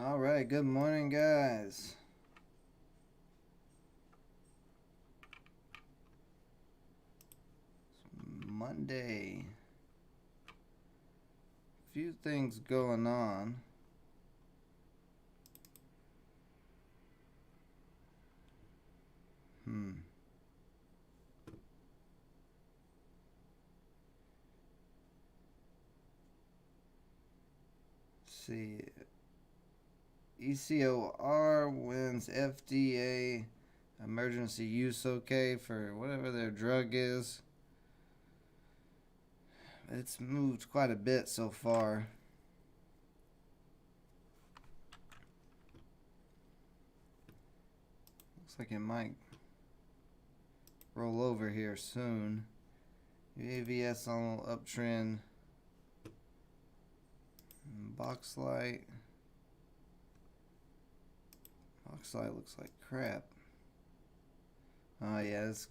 All right, good morning, guys. It's Monday. Few things going on. Let's see. ECOR wins FDA emergency use okay for whatever their drug is. It's moved quite a bit so far. Looks like it might roll over here soon. AVS on an uptrend. Boxlight. Boxlight looks like crap. Oh yeah, it's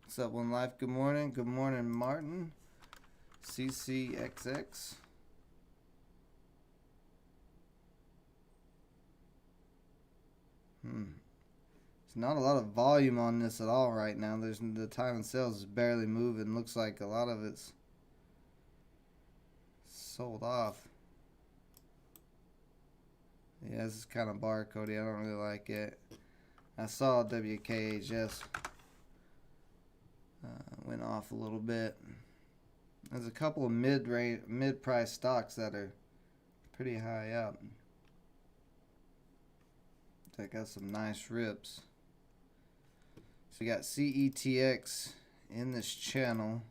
what's up, One Life? Good morning. Good morning, Martin. CCXX. There's not a lot of volume on this at all right now. There's the time and sales is barely moving. Looks like a lot of it's sold off. Yeah, this is kind of barcodey. I don't really like it. I saw WKHS went off a little bit. There's a couple of mid-price stocks that are pretty high up. They got some nice rips. So we got CETX in this channel.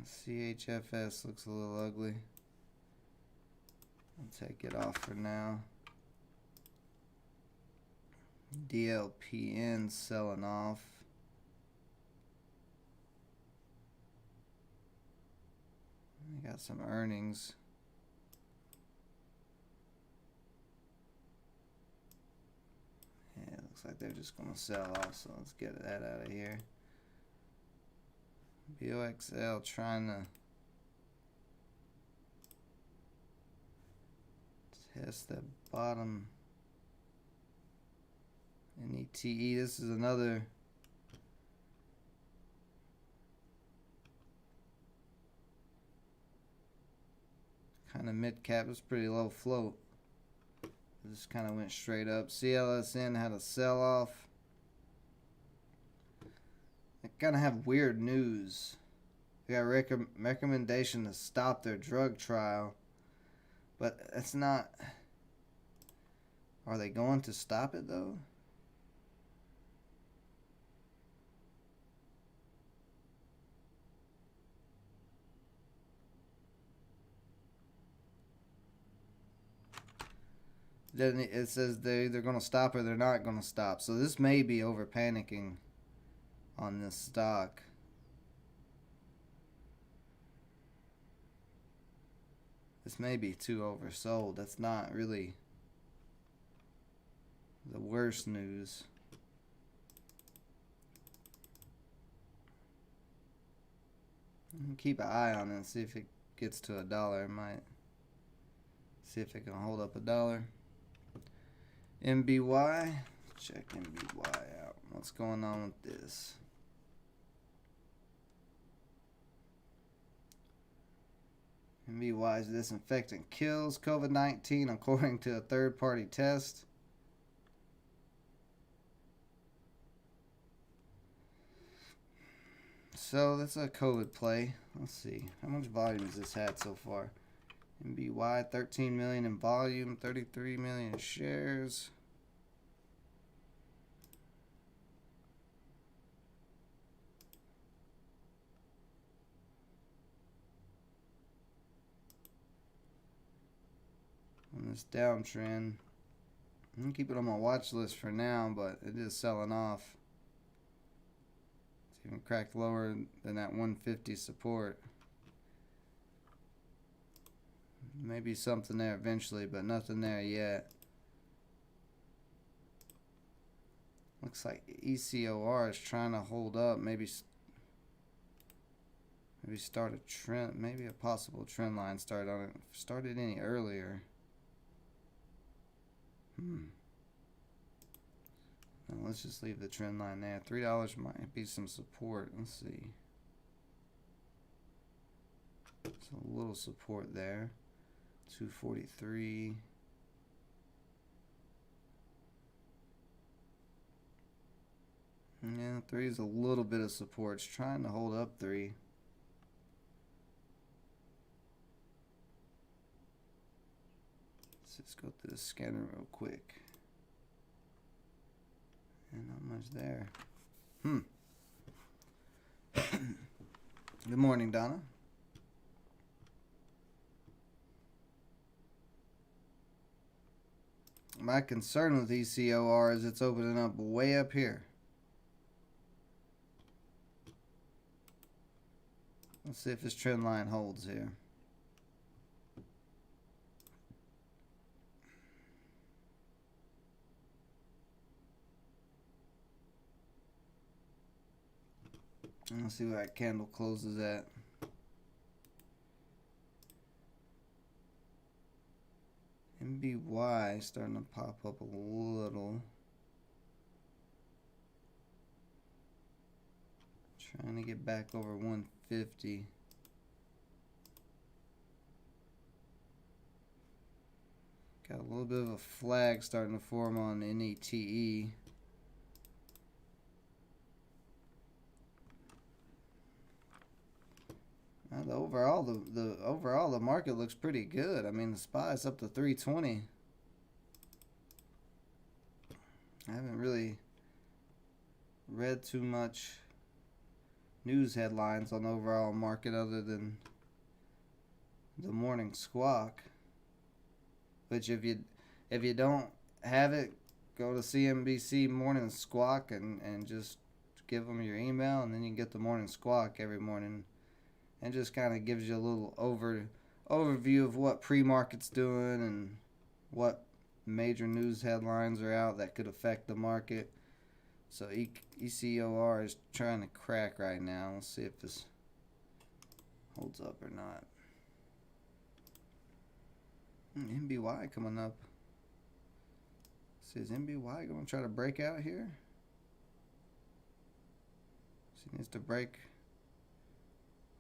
CHFS looks a little ugly. I'll take it off for now. DLPN selling off. We got some earnings. Yeah, it looks like they're just going to sell off, so let's get that out of here. BOXL trying to test that bottom. NETE, this is another kind of mid cap. It's pretty low float. This kind of went straight up. CLSN had a sell off. They kind of have weird news. They got recommendation to stop their drug trial, but it's not. Are they going to stop it though? Then it says they're either going to stop or they're not going to stop. So this may be over panicking on this stock. This may be too oversold. That's not really the worst news. Keep an eye on it and see if it gets to $1. It might. See if it can hold up $1. MBY. Check MBY out. What's going on with this? MBY's disinfectant kills COVID-19 according to a third-party test. So that's a COVID play. Let's see. How much volume has this had so far? MBY, 13 million in volume, 33 million shares. On this downtrend. I'm going to keep it on my watch list for now, but it is selling off. It's even cracked lower than that 150 support. Maybe something there eventually, but nothing there yet. Looks like ECOR is trying to hold up. Maybe start a trend. Maybe a possible trend line start on it. Started any earlier. Now let's just leave the trend line there. $3 might be some support. Let's see. So a little support there. 243. Yeah, 3 is a little bit of support. It's trying to hold up 3. Let's just go through the scanner real quick. And not much there. Good morning, Donna. My concern with ECOR is it's opening up way up here. Let's see if this trend line holds here. Let's see where that candle closes at. MBY starting to pop up a little. Trying to get back over 150. Got a little bit of a flag starting to form on NETE. Now the overall the market looks pretty good. I mean, the SPY is up to 320. I haven't really read too much news headlines on the overall market other than the morning squawk. Which if you don't have it, go to CNBC morning squawk and just give them your email, and then you can get the morning squawk every morning. And just kind of gives you a little overview of what pre-market's doing and what major news headlines are out that could affect the market. So ECOR is trying to crack right now. Let's see if this holds up or not. MBY coming up. See, is MBY going to try to break out here? She needs to break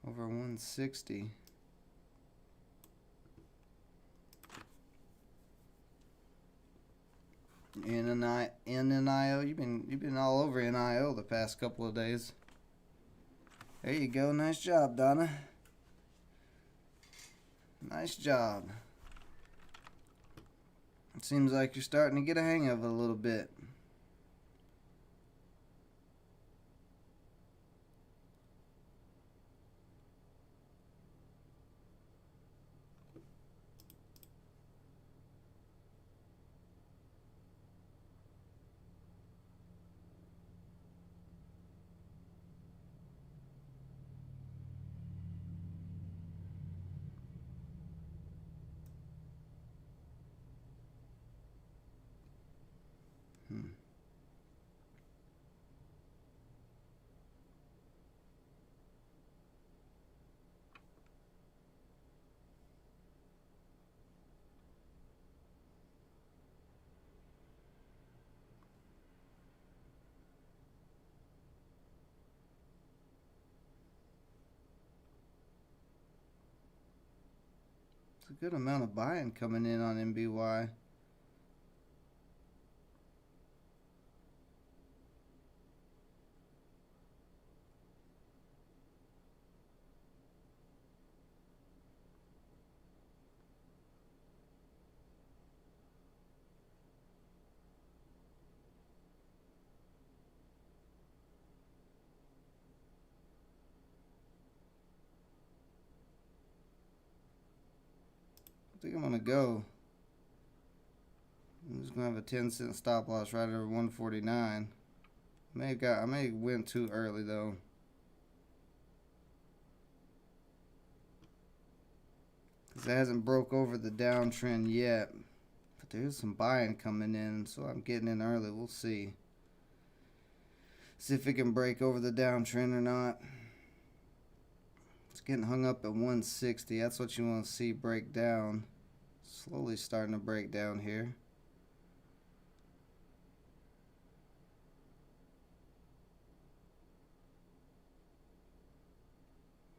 over 160. NIO, you've been all over NIO the past couple of days. There you go. Nice job, Donna. Nice job. It seems like you're starting to get a hang of it a little bit. It's a good amount of buying coming in on MBY. I think I'm gonna go. I'm just gonna have a 10-cent stop loss right over 149. I may have went too early though. Because it hasn't broke over the downtrend yet. But there's some buying coming in, so I'm getting in early. We'll see. See if it can break over the downtrend or not. It's getting hung up at 160. That's what you want to see break down. Slowly starting to break down here.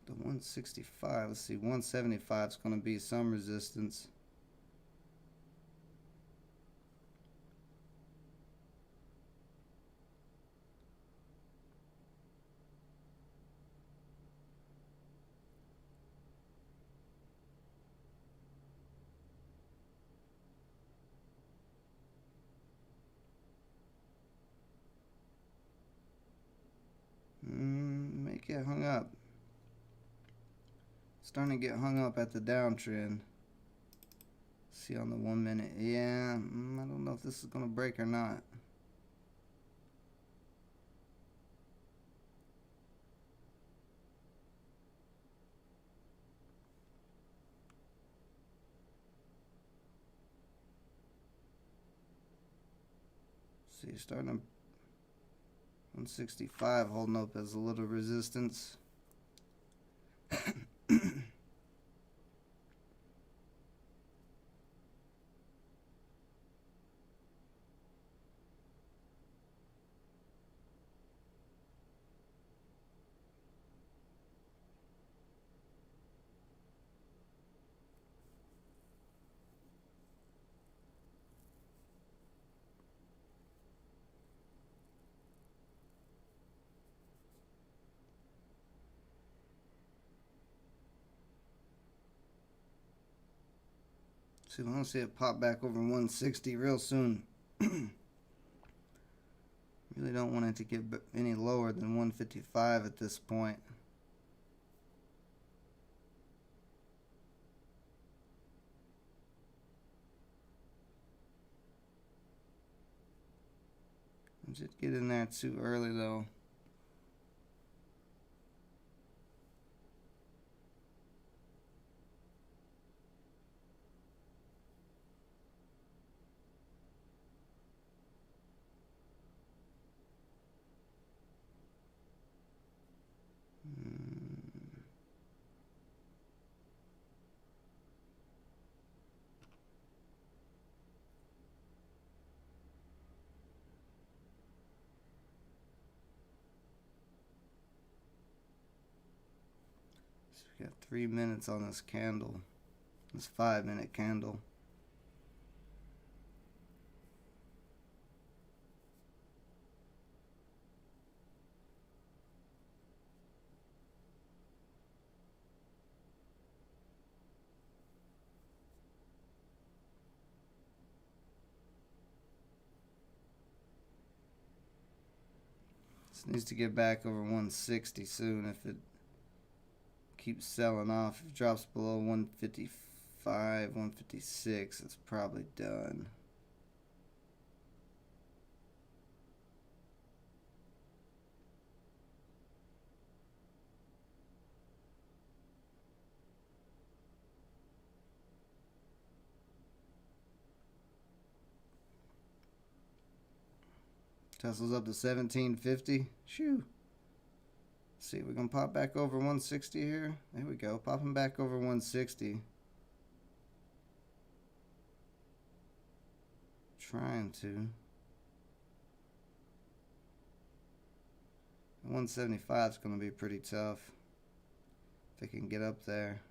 The 165. Let's see. 175 is going to be some resistance. May get hung up. Starting to get hung up at the downtrend. See on the 1 minute. Yeah, I don't know if this is going to break or not. See, starting to 165 holding up as a little resistance. See, I want to see it pop back over 160 real soon. Really don't want it to get any lower than 155 at this point. Just get in there too early though. We got 3 minutes on this candle. This 5-minute candle. This needs to get back over 160 soon. If it keeps selling off, if it drops below 155, 156, it's probably done. Tesla's up to 1750. Shoo. See, we're going to pop back over 160 here. There we go. Popping back over 160. Trying to. 175 is going to be pretty tough. If it can get up there.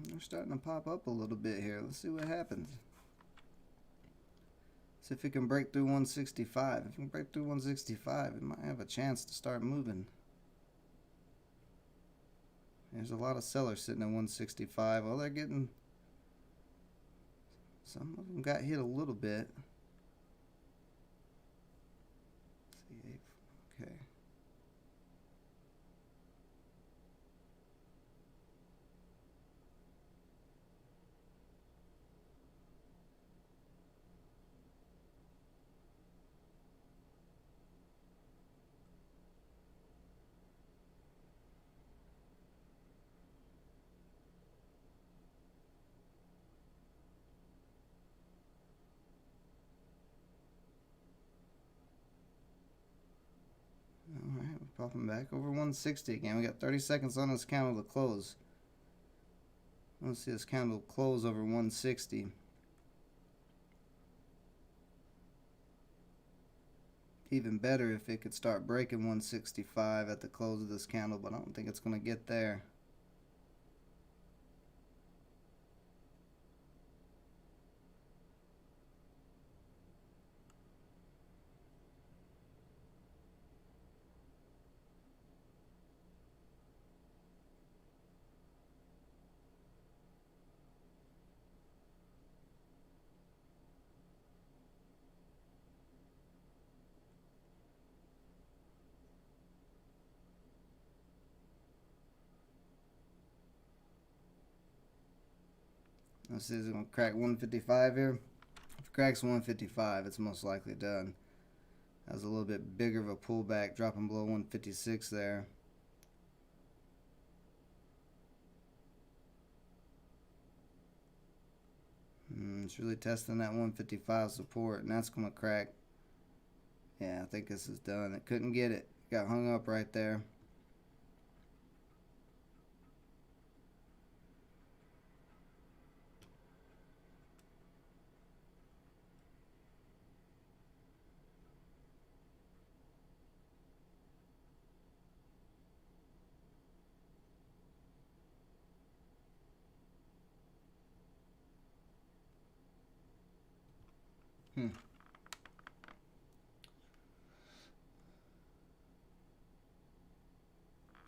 They're starting to pop up a little bit here. Let's see what happens. See if it can break through 165. If it can break through 165, it might have a chance to start moving. There's a lot of sellers sitting at 165. Well, they're getting... Some of them got hit a little bit. Okay. Popping back over 160 again. We got 30 seconds on this candle to close. Let's see this candle close over 160. Even better if it could start breaking 165 at the close of this candle, but I don't think it's going to get there. Let's see, is it going to crack 155 here? If it cracks 155, it's most likely done. That was a little bit bigger of a pullback, dropping below 156 there. It's really testing that 155 support, and that's going to crack. Yeah, I think this is done. It couldn't get it. Got hung up right there.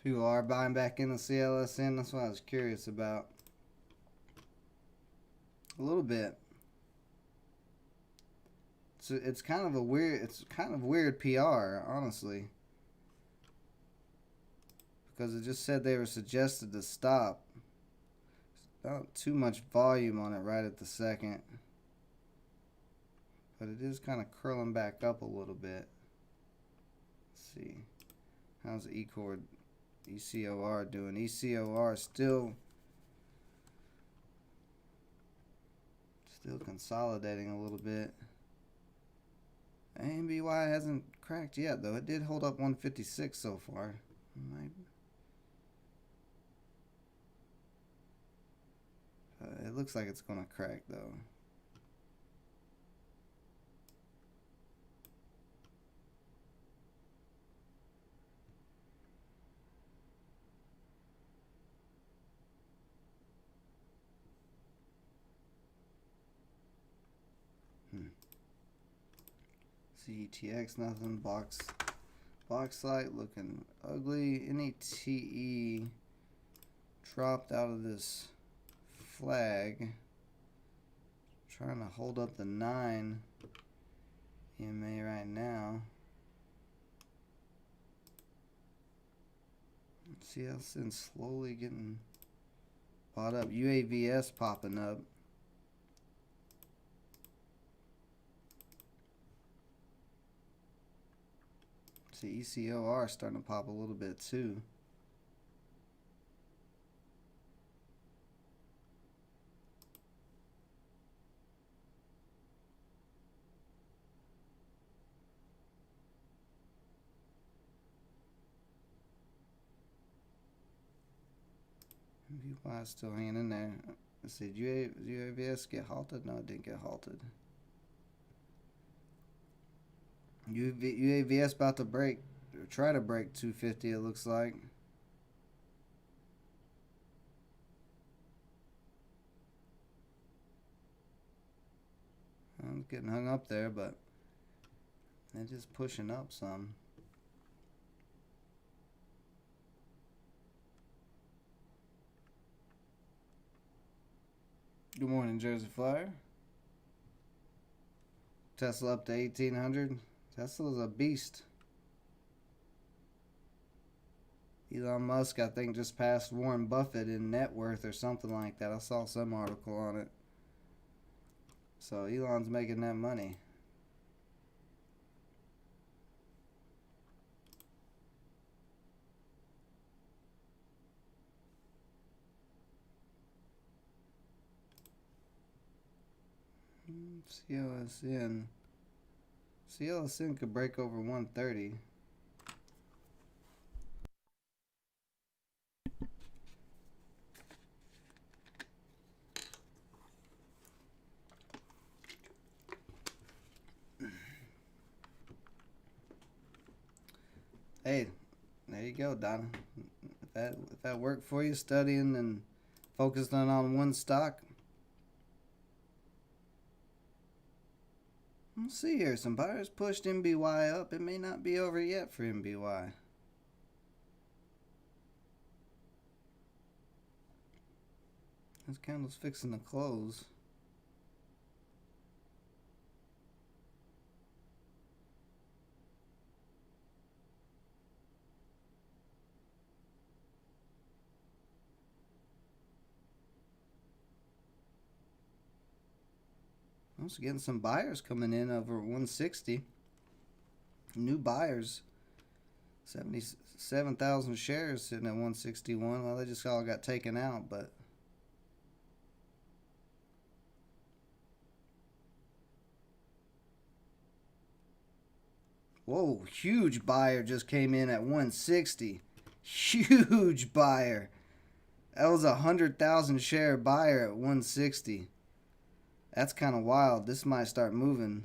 People are buying back in the CLSN. That's what I was curious about. A little bit. So it's kind of weird PR, honestly. Because it just said they were suggested to stop. Not too much volume on it right at the second. But it is kind of curling back up a little bit. Let's see. How's ECOR, ECOR doing? ECOR still consolidating a little bit. AMBY hasn't cracked yet, though. It did hold up 156 so far. It looks like it's going to crack, though. CETX, nothing. Boxlight looking ugly. NETE dropped out of this flag. Trying to hold up the 9 EMA right now. CLSN slowly getting bought up. UAVS popping up. See, ECOR starting to pop a little bit too. MBY is still hanging in there. Let's see, did UAVS get halted? No, it didn't get halted. UAVS about to break, or try to break 250, it looks like. I'm getting hung up there, but they're just pushing up some. Good morning, Jersey Flyer. Tesla up to 1800. Tesla's a beast. Elon Musk, I think, just passed Warren Buffett in net worth or something like that. I saw some article on it. So Elon's making that money. CLSN could break over 130. Hey, there you go, Donna. If that worked for you, studying and focusing on one stock. Let's see here. Some buyers pushed MBY up. It may not be over yet for MBY. This candle's fixing to close. Also getting some buyers coming in over 160. New buyers. 77,000 shares sitting at 161. Well, they just all got taken out, but whoa, huge buyer just came in at 160. Huge buyer. That was a 100,000 share buyer at 160. That's kind of wild. This might start moving.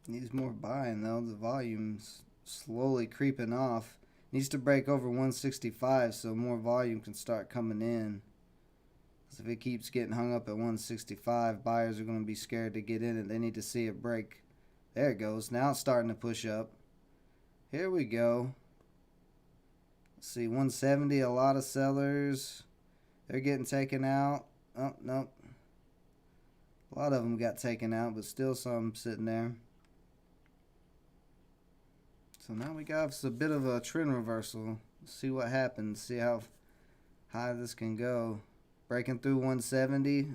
Needs more buying though. The volume's slowly creeping off. Needs to break over 165 so more volume can start coming in. Because if it keeps getting hung up at 165, buyers are going to be scared to get in it. They need to see it break. There it goes. Now it's starting to push up. Here we go. Let's see, 170, a lot of sellers. They're getting taken out. Oh, nope. A lot of them got taken out, but still some sitting there. So now we got a bit of a trend reversal. Let's see what happens. See how high this can go. Breaking through 170.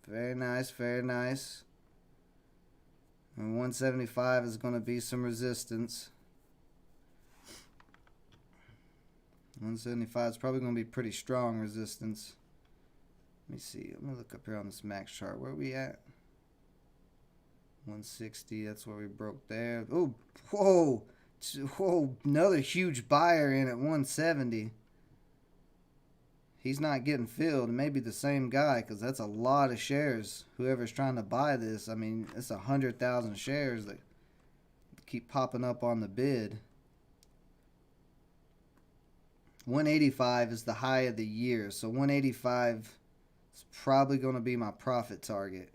Very nice, very nice. And 175 is going to be some resistance. 175 is probably going to be pretty strong resistance. Let me see. Let me look up here on this max chart. Where are we at? 160, that's where we broke there. Oh, whoa. Whoa, another huge buyer in at 170. He's not getting filled. It may be the same guy because that's a lot of shares. Whoever's trying to buy this, I mean, it's 100,000 shares that keep popping up on the bid. 185 is the high of the year, so 185 is probably going to be my profit target.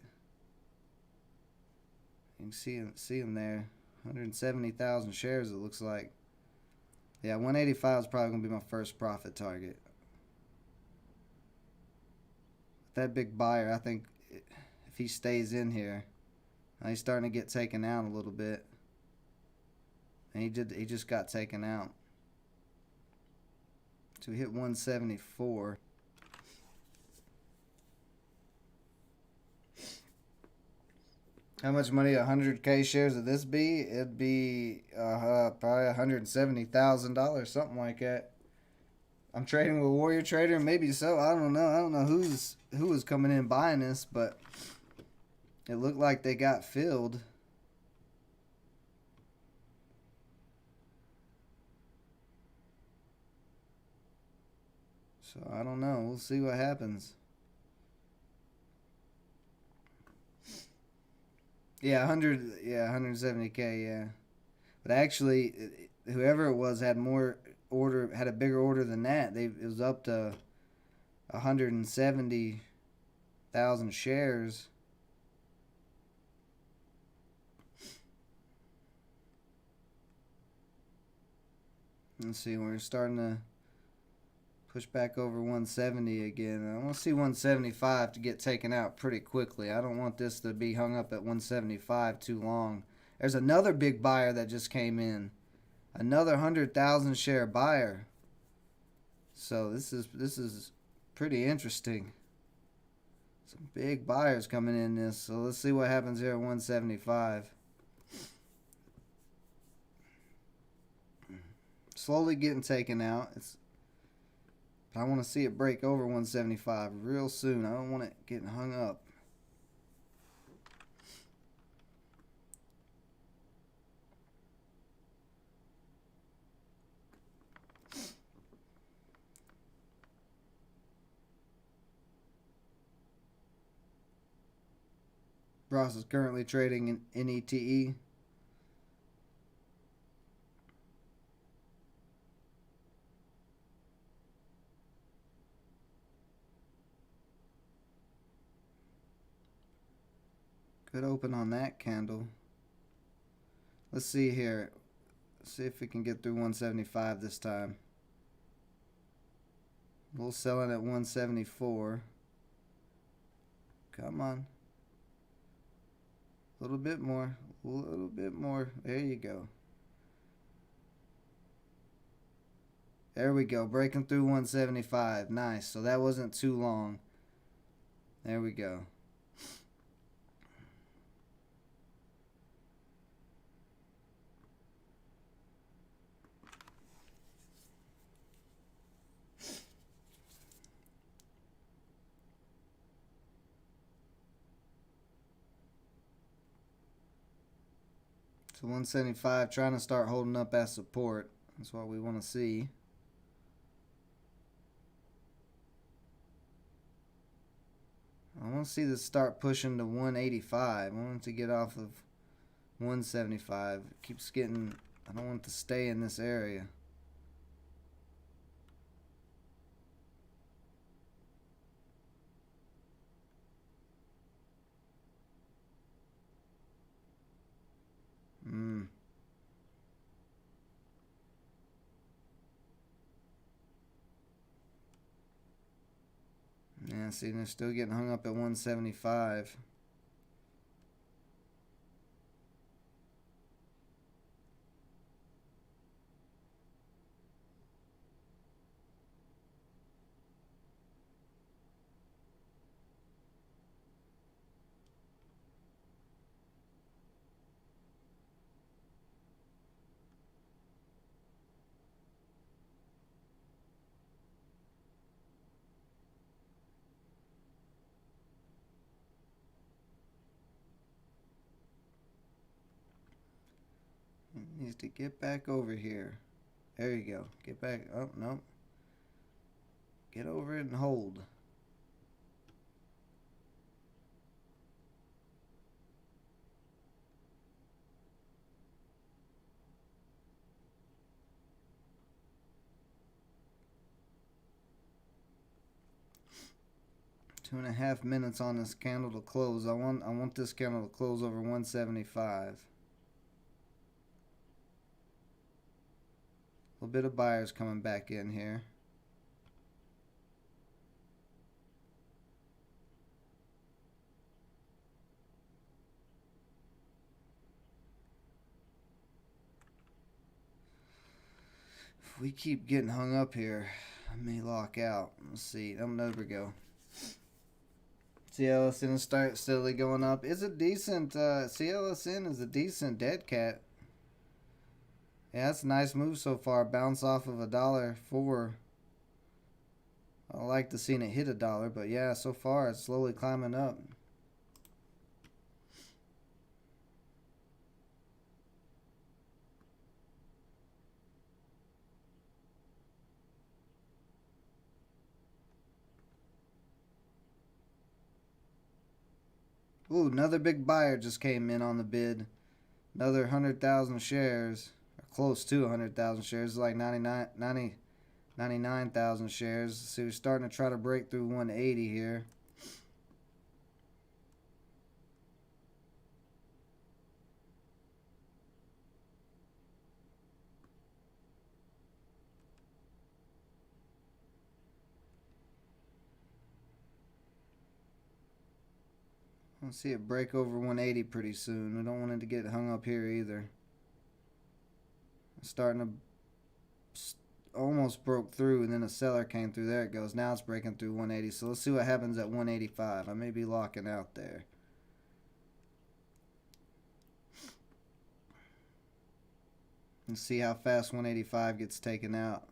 You can see him there. 170,000 shares, it looks like. Yeah, 185 is probably going to be my first profit target. That big buyer, I think if he stays in here, he's starting to get taken out a little bit. And he just got taken out. So we hit 174. How much money 100K shares of this be? It'd be probably $170,000, something like that. I'm trading with Warrior Trader, maybe so. I don't know. I don't know who was coming in buying this, but it looked like they got filled. So I don't know. We'll see what happens. Yeah, 170K, yeah. But actually, whoever it was had a bigger order than that. It was up to 170,000 shares. Let's see, we're starting to push back over 170 again. I want to see 175 to get taken out pretty quickly. I don't want this to be hung up at 175 too long. There's another big buyer that just came in. Another 100,000 share buyer. So this is pretty interesting. Some big buyers coming in this. So let's see what happens here at 175. Slowly getting taken out. I want to see it break over 175 real soon. I don't want it getting hung up. Ross is currently trading in NETE. Good open on that candle. Let's see here. See if we can get through 175 this time. We'll sell it at 174. Come on. A little bit more. A little bit more. There you go. There we go. Breaking through 175. Nice. So that wasn't too long. There we go. So 175 trying to start holding up as support. That's what we want to see. I want to see this start pushing to 185. I want it to get off of 175. It keeps getting, I don't want it to stay in this area. Yeah, see, they're still getting hung up at 175. It needs to get back over here. There you go. Get back. Oh, no. Get over it and hold. Two and a half minutes on this candle to close. I want this candle to close over 175. A little bit of buyers coming back in here. If we keep getting hung up here, I may lock out. Let's see. There we go. CLSN is start steadily going up. Is a decent CLSN is a decent dead cat. Yeah, that's a nice move so far. Bounce off of $1.04. I like to see it hit $1, but yeah, so far it's slowly climbing up. Ooh, another big buyer just came in on the bid. Another 100,000 shares, or close to 100,000 shares, like 99,000 shares. So we're starting to try to break through 180 here. I'll see it break over 180 pretty soon. We don't want it to get hung up here either. It's starting to almost broke through, and then a seller came through. There it goes. Now it's breaking through 180. So let's see what happens at 185. I may be locking out there. And see how fast 185 gets taken out.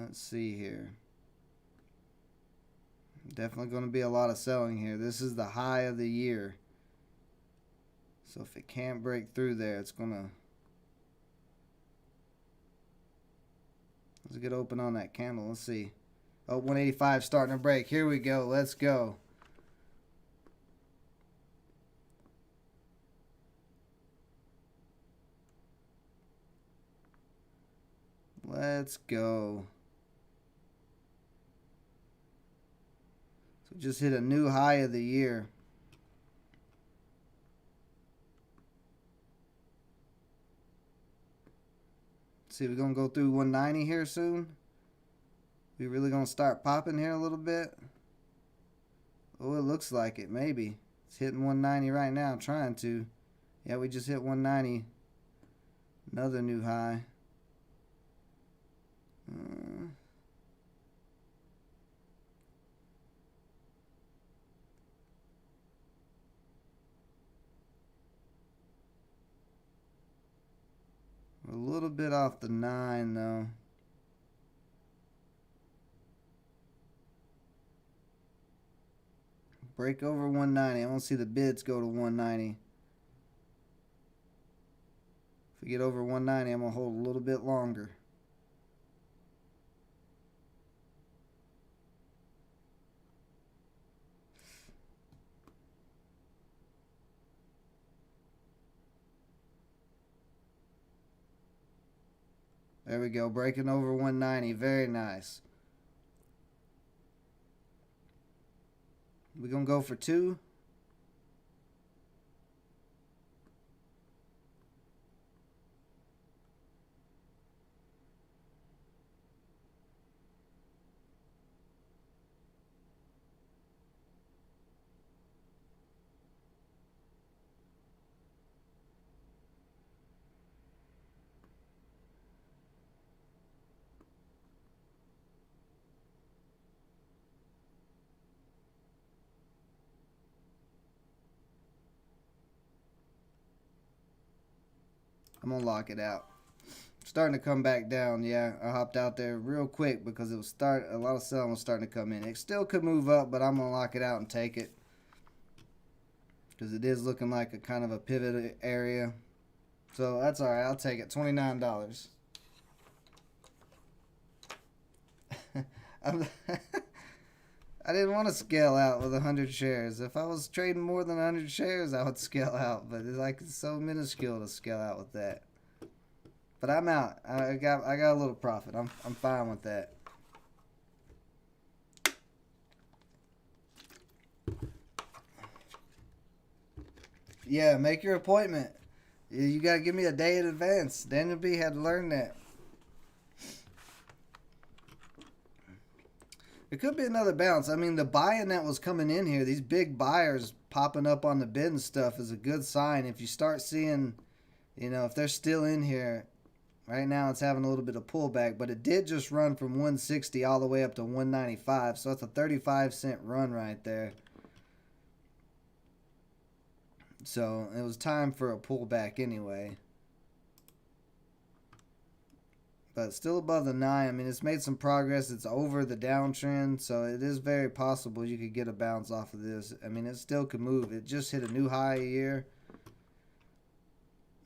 Let's see here. Definitely going to be a lot of selling here. This is the high of the year. So if it can't break through there, it's going to... Let's get open on that candle. Let's see. Oh, 185 starting to break. Here we go. Let's go. Let's go. So just hit a new high of the year. See, we're going to go through 190 here soon. We really going to start popping here a little bit. Oh, it looks like it. Maybe. It's hitting 190 right now. I'm trying to. Yeah, we just hit 190. Another new high. We're a little bit off the 9 though. Break over 190. I want to see the bids go to 190. If we get over 190, I'm going to hold a little bit longer. There we go. Breaking over 190. Very nice. We're going to go for 2. I'm going to lock it out. Starting to come back down. Yeah, I hopped out there real quick because it was a lot of selling was starting to come in. It still could move up, but I'm going to lock it out and take it. Because it is looking like a kind of a pivot area. So that's all right. I'll take it. $29. I didn't want to scale out with 100 shares. If I was trading more than 100 shares, I would scale out. But it's so minuscule to scale out with that. But I'm out. I got a little profit. I'm fine with that. Yeah, make your appointment. You gotta give me a day in advance. Daniel B had to learn that. It could be another bounce. I mean, the buying that was coming in here, these big buyers popping up on the bid and stuff is a good sign. If you start seeing, if they're still in here, right now it's having a little bit of pullback, but it did just run from 160 all the way up to 195, so it's a 35-cent run right there. So it was time for a pullback anyway. But still above the 9. I mean, it's made some progress. It's over the downtrend, so it is very possible you could get a bounce off of this. I mean, it still could move. It just hit a new high here.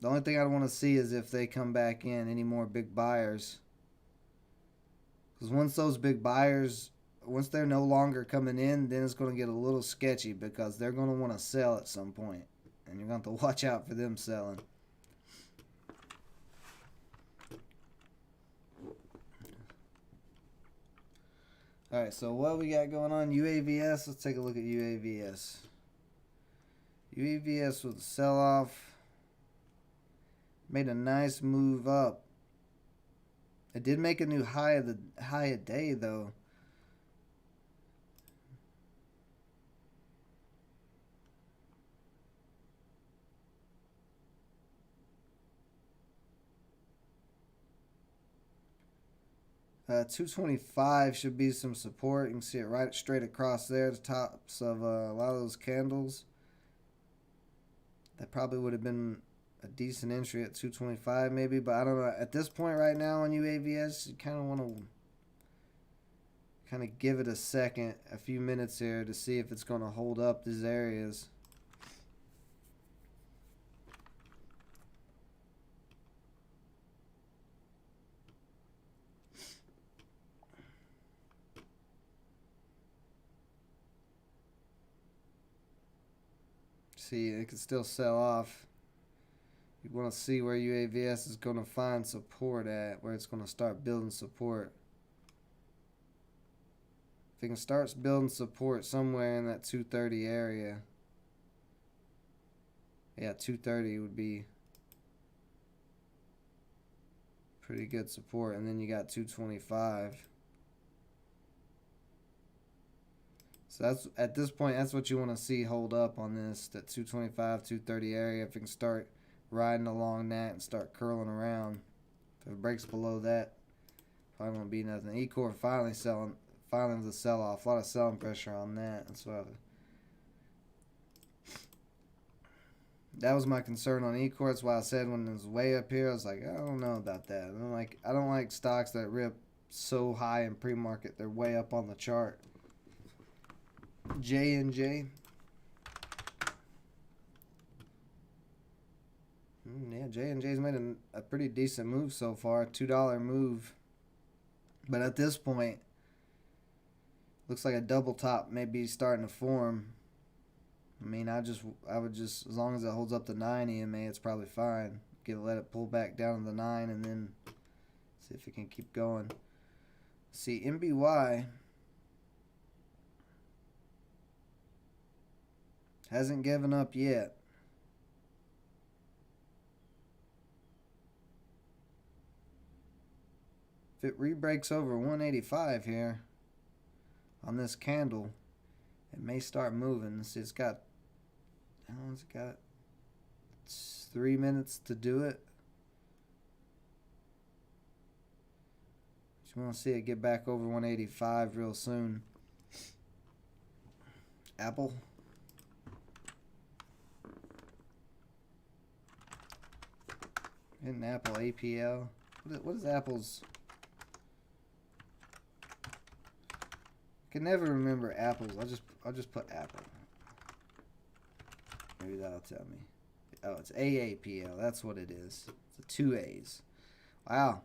The only thing I want to see is if they come back in, any more big buyers. Because once those big buyers, once they're no longer coming in, then it's going to get a little sketchy because they're going to want to sell at some point. And you're going to have to watch out for them selling. Alright, so what we got going on? UAVS. Let's take a look at UAVS. UAVS with a sell-off. Made a nice move up. It did make a new high of day, though. Uh, 225 should be some support. You can see it right straight across there, the tops of a lot of those candles. That probably would have been a decent entry at 225 maybe, but I don't know. At this point right now on UAVS, you kind of want to kind of give it a few minutes here to see if it's going to hold up these areas. See, it can still sell off. You want to see where UAVS is going to find support at, where it's going to start building support. If it can start building support somewhere in that 230 area, yeah, 230 would be pretty good support. And then you got 225. So that's, at this point, that's what you want to see hold up on this, that 225, 230 area. If it can start riding along that and start curling around. If it breaks below that, probably won't be nothing. E-Core finally the sell off. A lot of selling pressure on that. That was my concern on E-Core. That's why I said when it was way up here, I was like, I don't know about that. I don't like stocks that rip so high in pre-market. They're way up on the chart. J&J. Yeah, J&J's made a pretty decent move so far. $2 move. But at this point, looks like a double top may be starting to form. I mean, I would just, as long as it holds up to 9 EMA, it's probably fine. Let it pull back down to the 9 and then see if it can keep going. See, MBY hasn't given up yet. If it re-breaks over 185 here on this candle, it may start moving. See, it's got, how long's it got? It's 3 minutes to do it. Just want to see it get back over 185 real soon. Apple. Isn't Apple APL? What is Apple's? I can never remember Apple's. I'll just put Apple. Maybe that'll tell me. Oh, it's AAPL. That's what it is. It's 2 A's. Wow.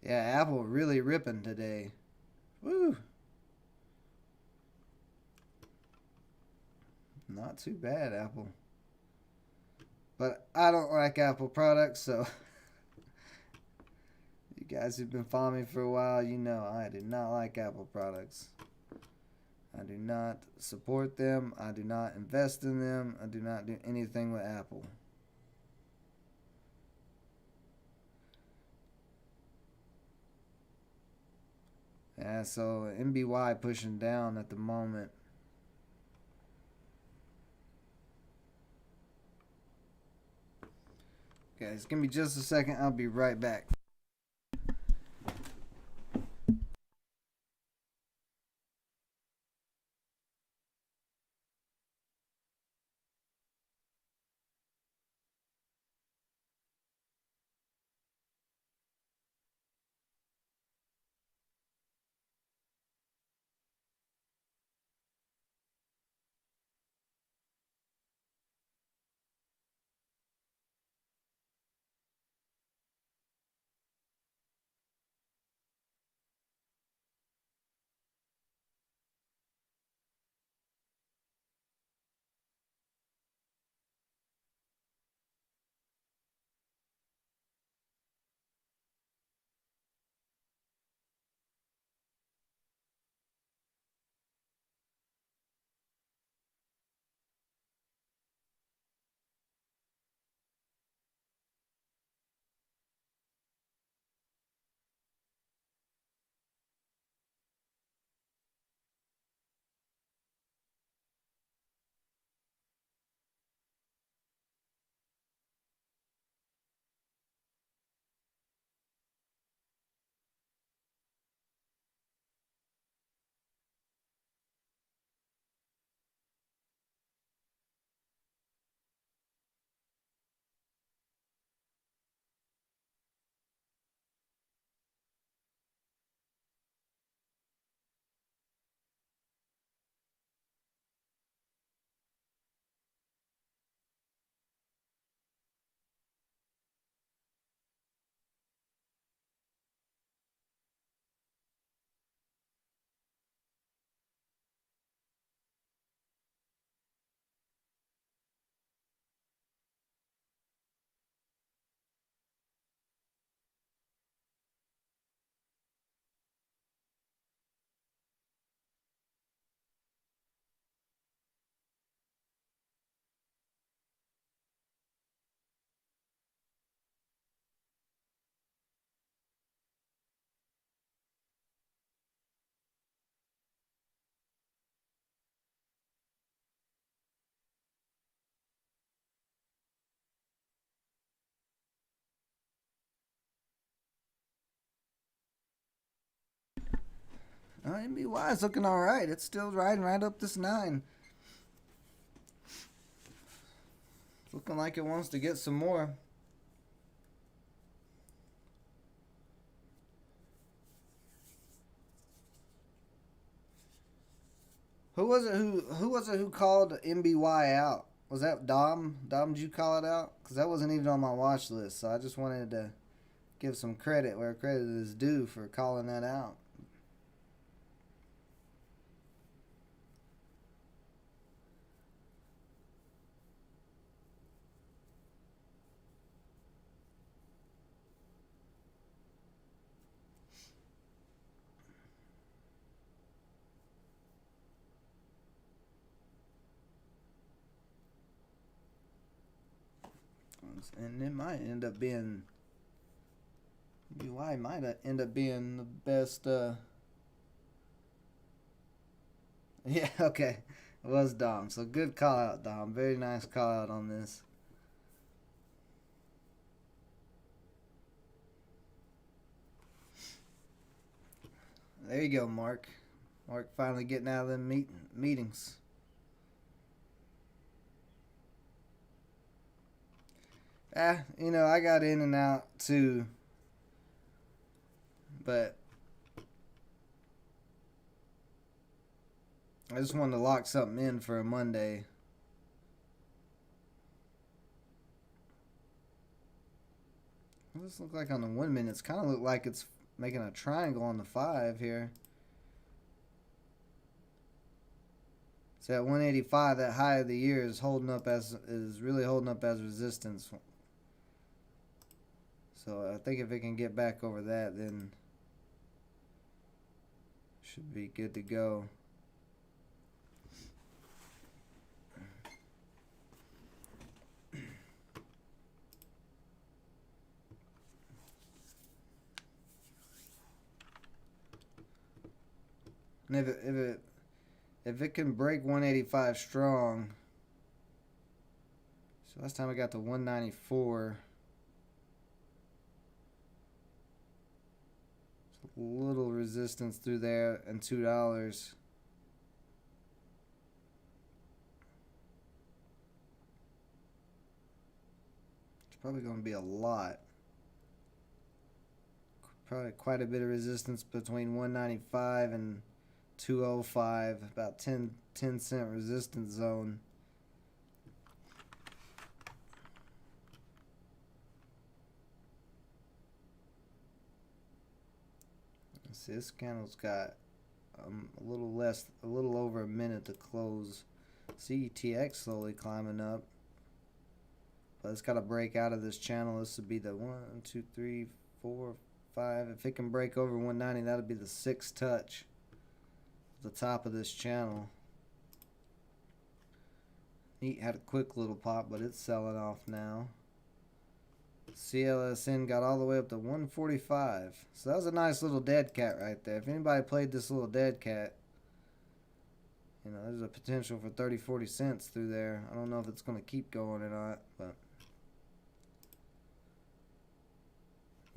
Yeah, Apple really ripping today. Woo. Not too bad, Apple. But I don't like Apple products, so you guys who've been following me for a while, you know I do not like Apple products. I do not support them. I do not invest in them. I do not do anything with Apple. Yeah, so MBY pushing down at the moment. Guys, give me just a second. I'll be right back. MBY is looking all right. It's still riding right up this 9. Looking like it wants to get some more. Who was it who called MBY out? Was that Dom? Dom, did you call it out? Because that wasn't even on my watch list. So I just wanted to give some credit where credit is due for calling that out. And it might end up being UI might end up being the best. Yeah, okay, it was Dom. So good call out, Dom. Very nice call out on this. There you go, Mark. Mark finally getting out of them meetings. I got in and out too, but I just wanted to lock something in for a Monday. This looks like on the 1 minute, it's kind of look like it's making a triangle on the 5 here. So at 185, that high of the year is really holding up as resistance. So I think if it can get back over that, then should be good to go. And if it can break 185 strong, so last time I got to 194. Little resistance through there and $2. It's probably going to be a lot. Probably quite a bit of resistance between 195 and 205. About 10 cent resistance zone. See, this candle's got a little over a minute to close. CETX slowly climbing up, but it's got to break out of this channel. This would be the 1, 2, 3, 4, 5. If it can break over 190, that'll be the 6th touch at the top of this channel. Neat had a quick little pop, but it's selling off now. CLSN got all the way up to 145. So that was a nice little dead cat right there. If anybody played this little dead cat, there's a potential for 30-40 cents through there. I don't know if it's going to keep going or not, but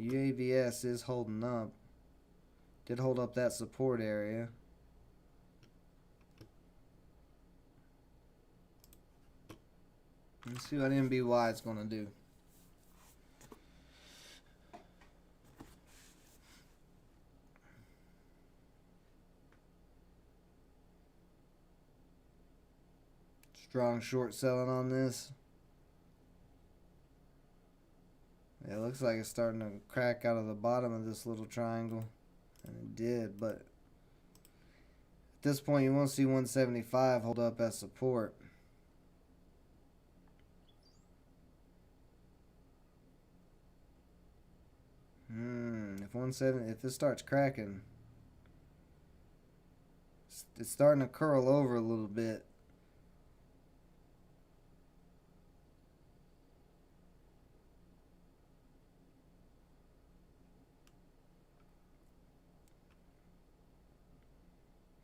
UAVS is holding up. Did hold up that support area. Let's see what MBY is going to do. Strong short selling on this. Yeah, it looks like it's starting to crack out of the bottom of this little triangle. And it did, but at this point you won't see 175 hold up as support. If this starts cracking, it's starting to curl over a little bit.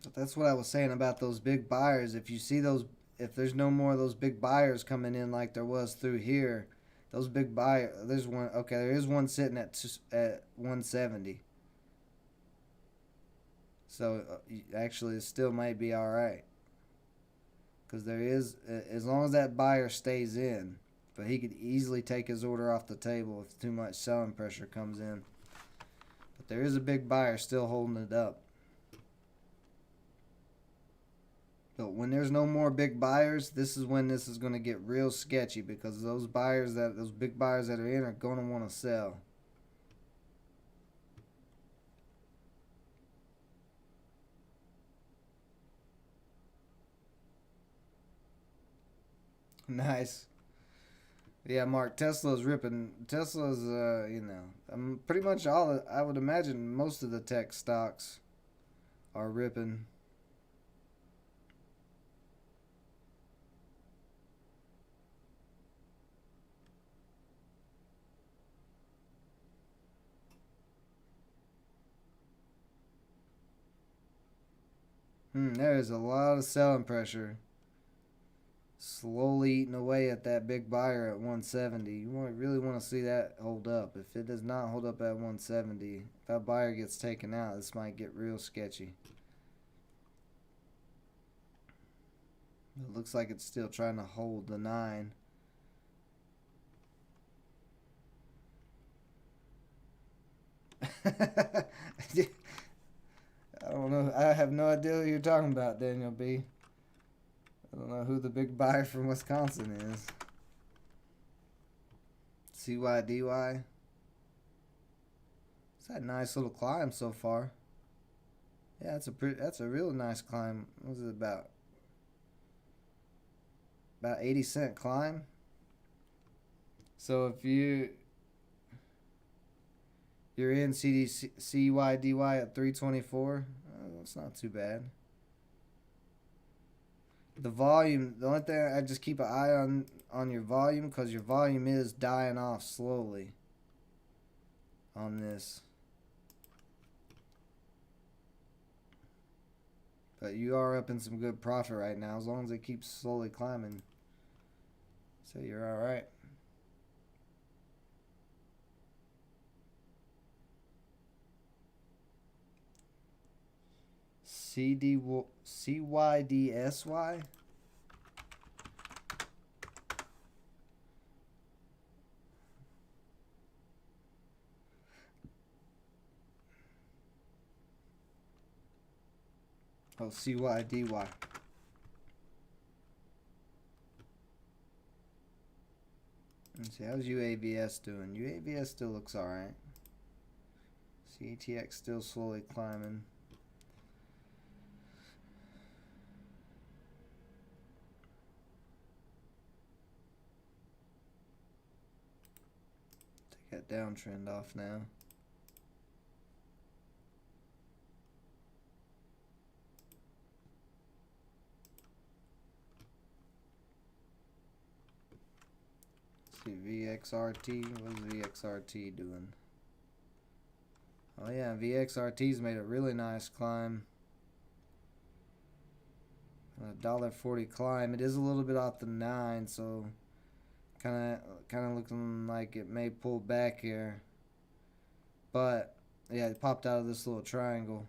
But that's what I was saying about those big buyers. If you see those, if there's no more of those big buyers coming in like there was through here, those big buyers, there's one, okay, there is one sitting at 170. So actually, it still might be all right because there is, as long as that buyer stays in, but he could easily take his order off the table if too much selling pressure comes in. But there is a big buyer still holding it up. But when there's no more big buyers, this is when this is going to get real sketchy because those big buyers that are in are going to want to sell. Nice. Yeah, Mark, Tesla's ripping. Tesla's, pretty much all, I would imagine most of the tech stocks are ripping. There is a lot of selling pressure. Slowly eating away at that big buyer at 170. You really want to see that hold up. If it does not hold up at 170, if that buyer gets taken out, this might get real sketchy. It looks like it's still trying to hold the 9. I don't know. I have no idea what you're talking about, Daniel B. I don't know who the big buyer from Wisconsin is. CYDY. It's had a nice little climb so far. Yeah, that's a real nice climb. What was it about? About 80-cent climb. So if you're in CYDY at 324, that's not too bad. The volume, the only thing I just keep an eye on your volume because your volume is dying off slowly on this. But you are up in some good profit right now as long as it keeps slowly climbing. So you're all right. CYDSY? Oh, CYDY. Let's see, how's UAVS doing? UAVS still looks alright. CATX still slowly climbing. Take that downtrend off now. See VXRT. What's VXRT doing? Oh yeah, VXRT's made a really nice climb. $1.40 climb. It is a little bit off the 9, so kind of looking like it may pull back here. But yeah, it popped out of this little triangle.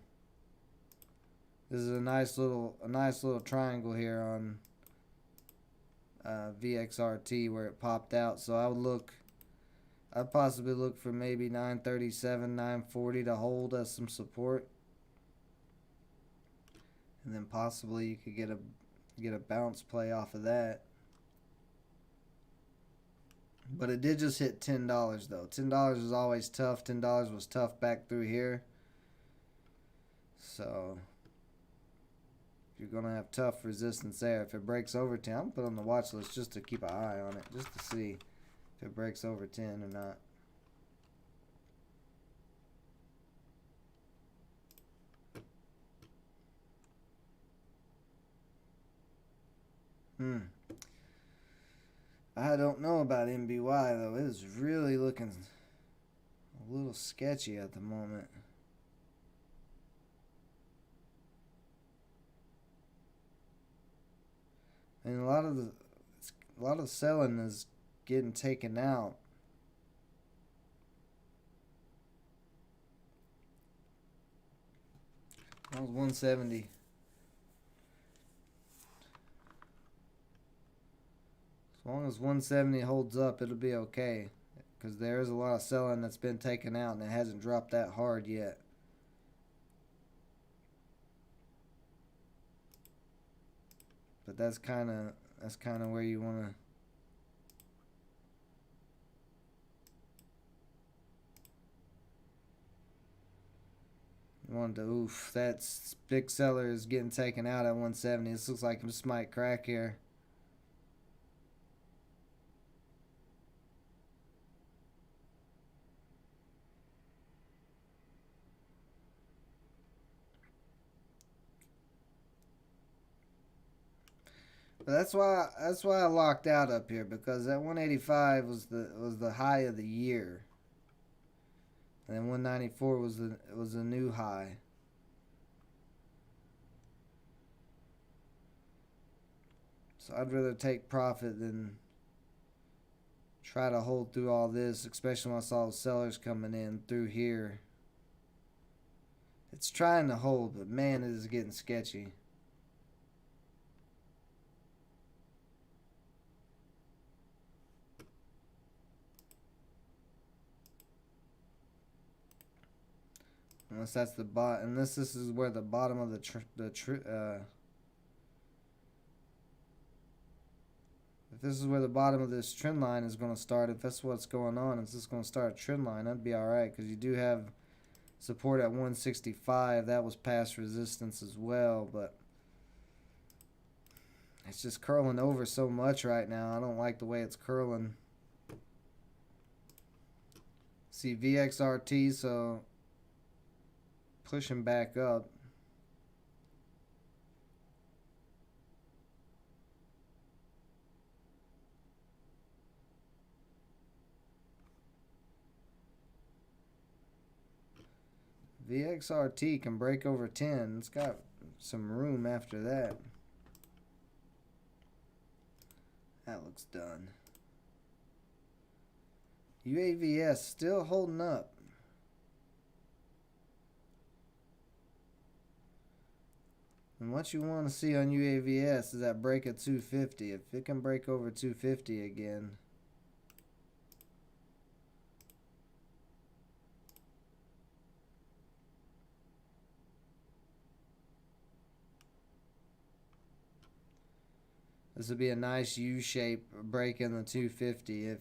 This is a nice little triangle here on VXRT where it popped out. So I'd possibly look for maybe 937, 940 to hold as some support. And then possibly you could get a bounce play off of that. But it did just hit $10 though. $10 is always tough. $10 was tough back through here. So you're gonna have tough resistance there. If it breaks over 10, I'm gonna put on the watch list just to keep an eye on it, just to see if it breaks over 10 or not. I don't know about MBY though. It is really looking a little sketchy at the moment. And a lot of selling is getting taken out. That was 170. As long as 170 holds up, it'll be okay. Because there is a lot of selling that's been taken out and it hasn't dropped that hard yet. But that's kind of where you want to. Oof, that big seller is getting taken out at 170. This looks like this might crack here. But that's why I locked out up here, because that 185 was the high of the year. And then 194 was a new high. So I'd rather take profit than try to hold through all this, especially when I saw the sellers coming in through here. It's trying to hold, but man, it is getting sketchy. Unless that's the unless this is where the bottom of if this is where the bottom of this trend line is going to start, if that's what's going on, if this is going to start a trend line, that'd be alright, because you do have support at 165. That was past resistance as well, but it's just curling over so much right now. I don't like the way it's curling. See VXRT, so pushing back up. VXRT can break over 10. It's got some room after that. That looks done. UAVS still holding up. And what you want to see on UAVS is that break at 250. If it can break over 250 again. This would be a nice U-shape break in the 250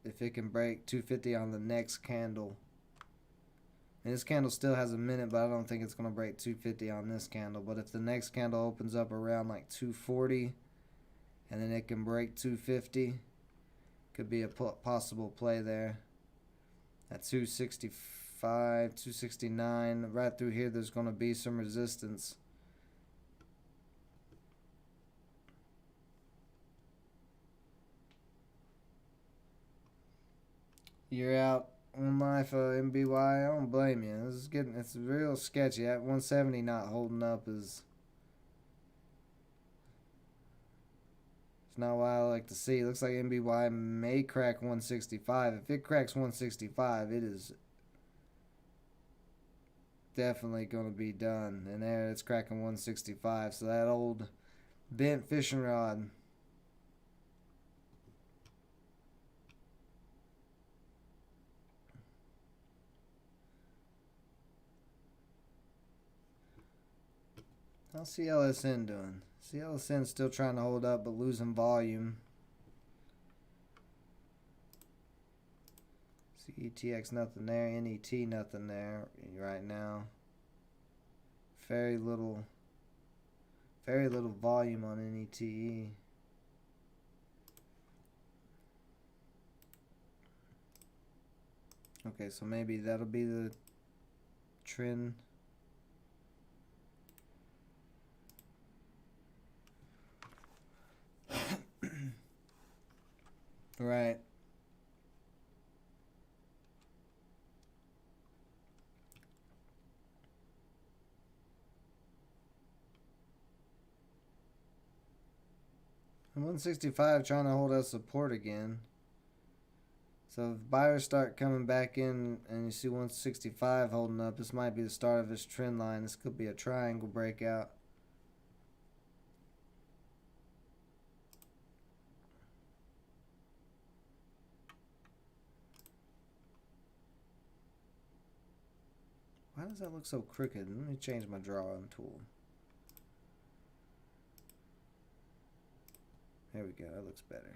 if it can break 250 on the next candle. And this candle still has a minute, but I don't think it's going to break 250 on this candle. But if the next candle opens up around like 240 and then it can break 250, could be a possible play there. At 265, 269, right through here there's going to be some resistance. You're out on life, MBY. I don't blame you. It's real sketchy. At 170 not holding up is it's not what I like to see. It looks like MBY may crack 165. If it cracks 165, it is definitely going to be done. And there, it's cracking 165. So that old bent fishing rod. How's CLSN doing? CLSN still trying to hold up, but losing volume. CETX nothing there. NET nothing there right now. Very little volume on NETE. Okay, so maybe that'll be the trend. Right. And 165 trying to hold us support again. So if buyers start coming back in and you see 165 holding up, this might be the start of this trend line. This could be a triangle breakout. Why does that look so crooked? Let me change my drawing tool. There we go. That looks better.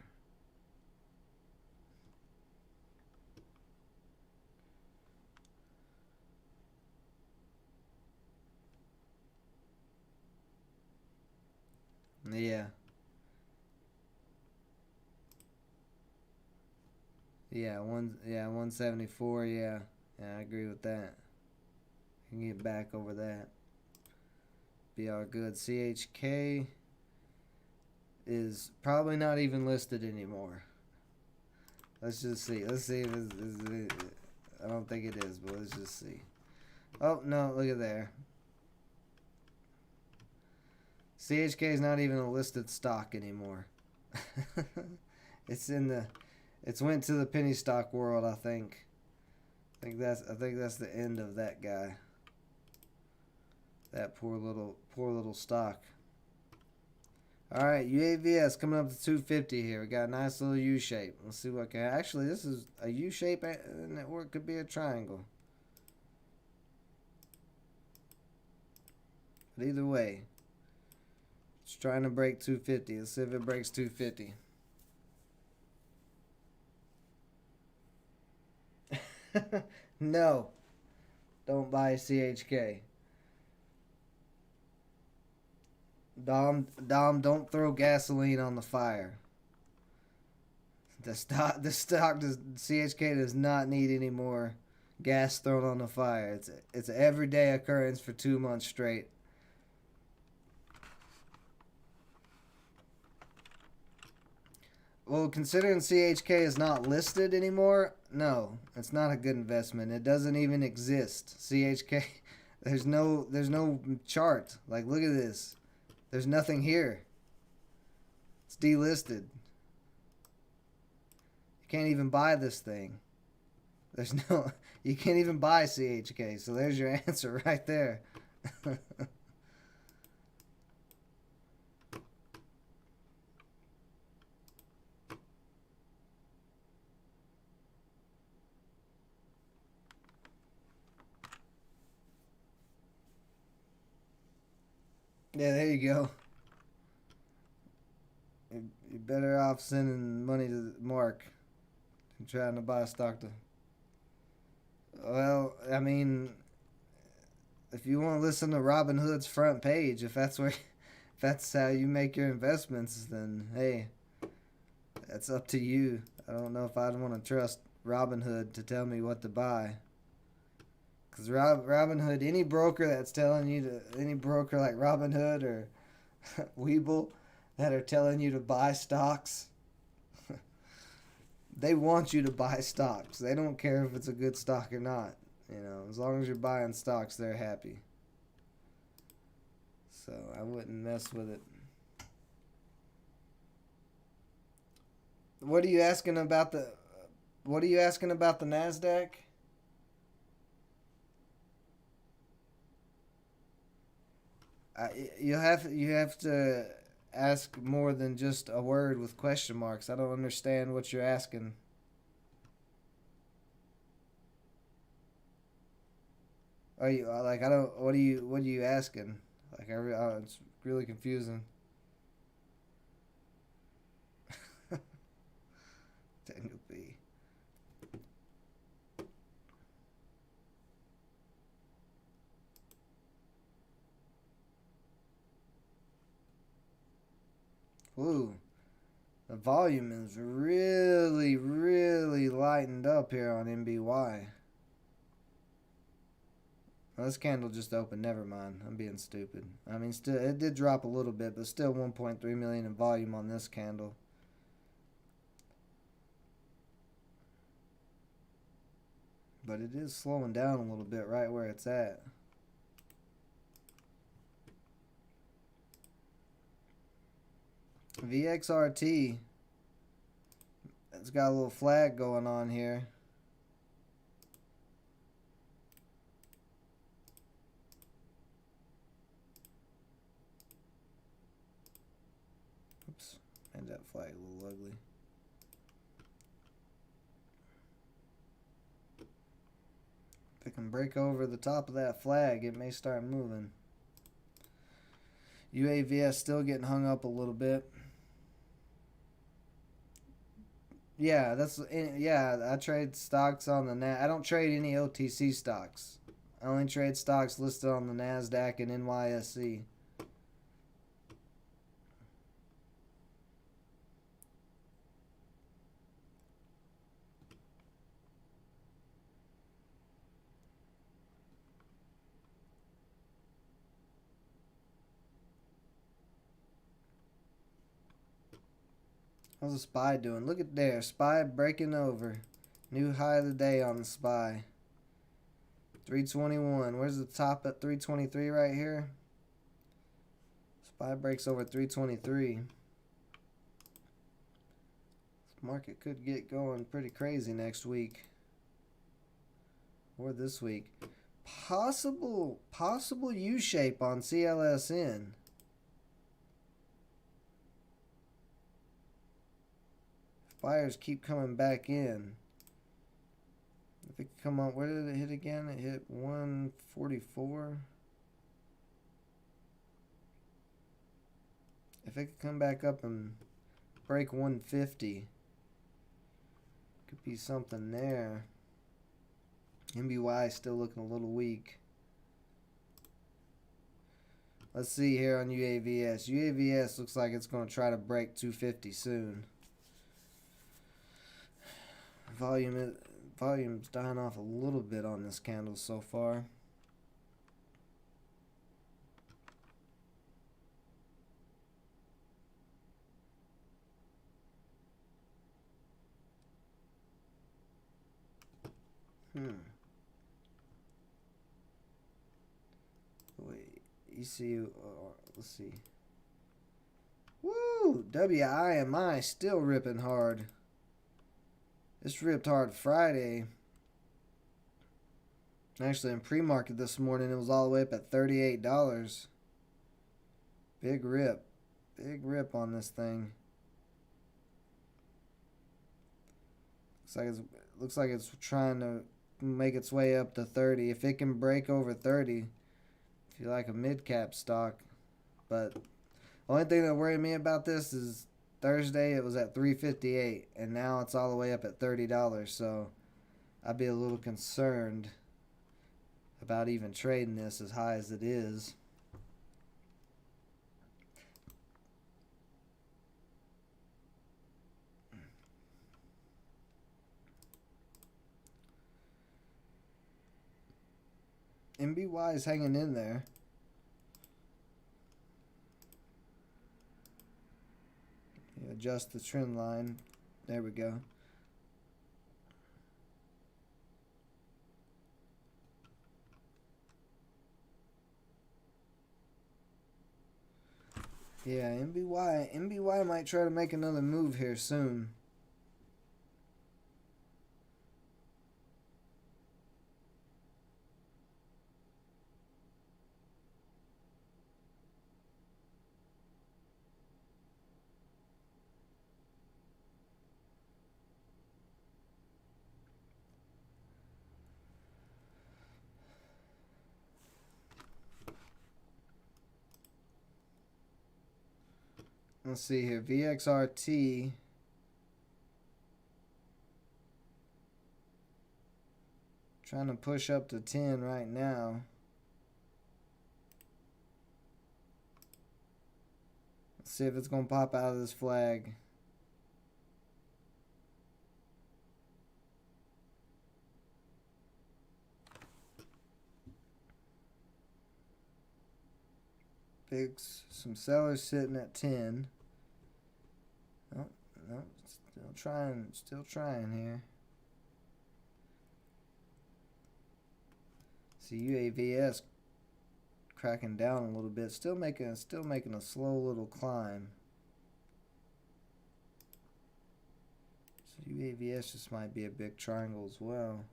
Yeah. Yeah, 174, yeah. Yeah, I agree with that. You can get back over that. Be all good. CHK is probably not even listed anymore. Let's just see. Let's see if it's I don't think it is, but let's just see. Oh, no, look at there. CHK is not even a listed stock anymore. It's went to the penny stock world, I think. I think that's the end of that guy. That poor little stock. All right, UAVS coming up to 250 here. We got a nice little U shape. Let's see what can. Actually, this is a U shape, or it could be a triangle. But either way, it's trying to break 250. Let's see if it breaks 250. No, don't buy CHK. Dom, don't throw gasoline on the fire. The stock CHK does not need any more gas thrown on the fire. It's an everyday occurrence for 2 months straight. Well, considering CHK is not listed anymore, no, it's not a good investment. It doesn't even exist. CHK, there's no chart. Like, look at this. There's nothing here. It's delisted. You can't even buy this thing. You can't even buy CHK. So there's your answer right there. Yeah, there you go. You're better off sending money to Mark than trying to buy a stock to. Well, I mean, if you want to listen to Robinhood's front page, if that's how you make your investments, then hey, that's up to you. I don't know if I'd want to trust Robinhood to tell me what to buy. Because Robinhood, any broker that's telling you to, any broker like Robinhood or Webull that are telling you to buy stocks, they want you to buy stocks. They don't care if it's a good stock or not. You know, as long as you're buying stocks, they're happy. So I wouldn't mess with it. What are you asking about the NASDAQ? You have to ask more than just a word with question marks. I don't understand what you're asking. Are you like I don't? What are you asking? Like it's really confusing. Technically. Ooh, the volume is really, really lightened up here on MBY. Well, this candle just opened. Never mind. I'm being stupid. I mean, still, it did drop a little bit, but still 1.3 million in volume on this candle. But it is slowing down a little bit right where it's at. VXRT, It's got a little flag going on here. Oops, made that flag a little ugly. If it can break over the top of that flag, it may start moving. UAVS still getting hung up a little bit. Yeah, I trade stocks on the I don't trade any OTC stocks. I only trade stocks listed on the NASDAQ and NYSE. How's the SPY doing? Look at there. SPY breaking over. New high of the day on the SPY. 321. Where's the top at 323 right here? SPY breaks over 323. This market could get going pretty crazy next week. Or this week. Possible U-shape on CLSN. Buyers keep coming back in. If it could come up, where did it hit again? It hit 144. If it could come back up and break 150, could be something there. MBY still looking a little weak. Let's see here on UAVS. UAVS looks like it's going to try to break 250 soon. Volume's dying off a little bit on this candle so far. Wait, ECU, let's see. Woo! WIMI still ripping hard. This ripped hard Friday. Actually, in pre-market this morning, it was all the way up at $38. Big rip. Big rip on this thing. Looks like it's trying to make its way up to 30. If it can break over 30, if you like a mid-cap stock. But the only thing that worried me about this is Thursday it was at $3.58, and now it's all the way up at $30. So I'd be a little concerned about even trading this as high as it is. MBY is hanging in there. Adjust the trend line. There we go. Yeah, MBY might try to make another move here soon. Let's see here. VXRT. Trying to push up to 10 right now. Let's see if it's going to pop out of this flag. Some sellers sitting at 10. Oh, no, still trying here. See UAVS cracking down a little bit, still making a slow little climb. UAVS just might be a big triangle as well.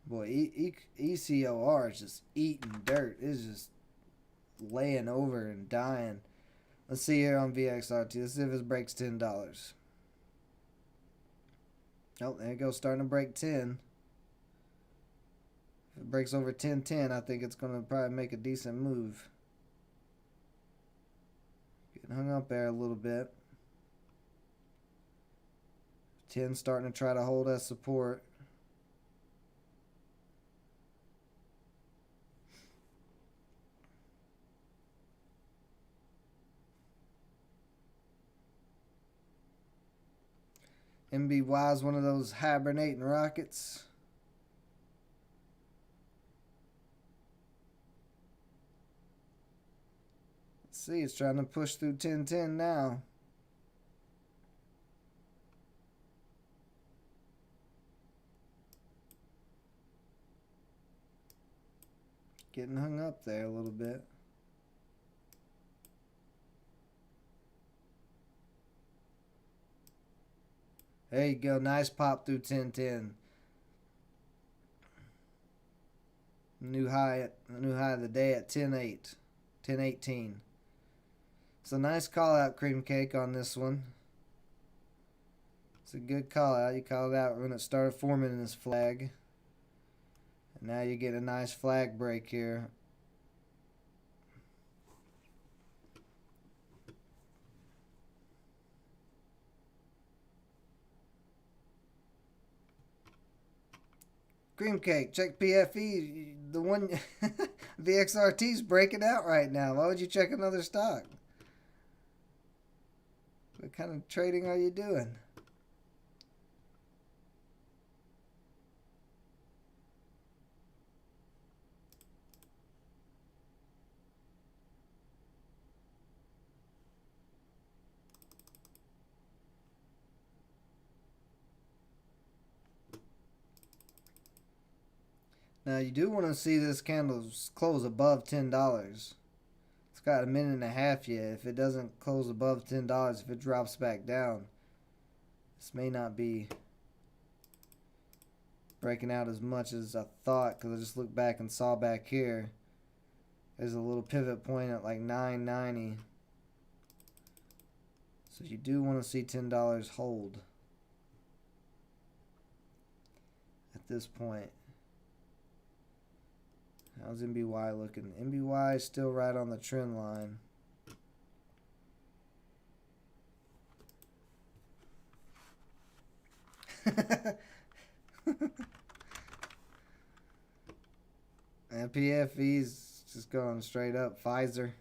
Boy, ECOR is just eating dirt. It's just laying over and dying. Let's see here on VXRT. Let's see if it breaks $10. Oh, there it goes, starting to break 10. If it breaks over 10.10, I think it's going to probably make a decent move. Getting hung up there a little bit. 10 starting to try to hold that support. MBY is one of those hibernating rockets. Let's see, it's trying to push through 10.10 now. Getting hung up there a little bit. There you go. Nice pop through 10.10. New high of the day at 10.8. 10.18. It's a nice call out, Cream Cake, on this one. It's a good call out. You called it out when it started forming this flag. And now you get a nice flag break here. Cream Cake, check PFE. The one VXRT's breaking out right now. Why would you check another stock? What kind of trading are you doing? Now you do want to see this candle close above $10. It's got a minute and a half yet. If it doesn't close above $10, if it drops back down, this may not be breaking out as much as I thought, because I just looked back and saw back here there's a little pivot point at like 9.90. So you do want to see $10 hold at this point. How's MBY looking? MBY is still right on the trend line. And PFE's just going straight up. Pfizer.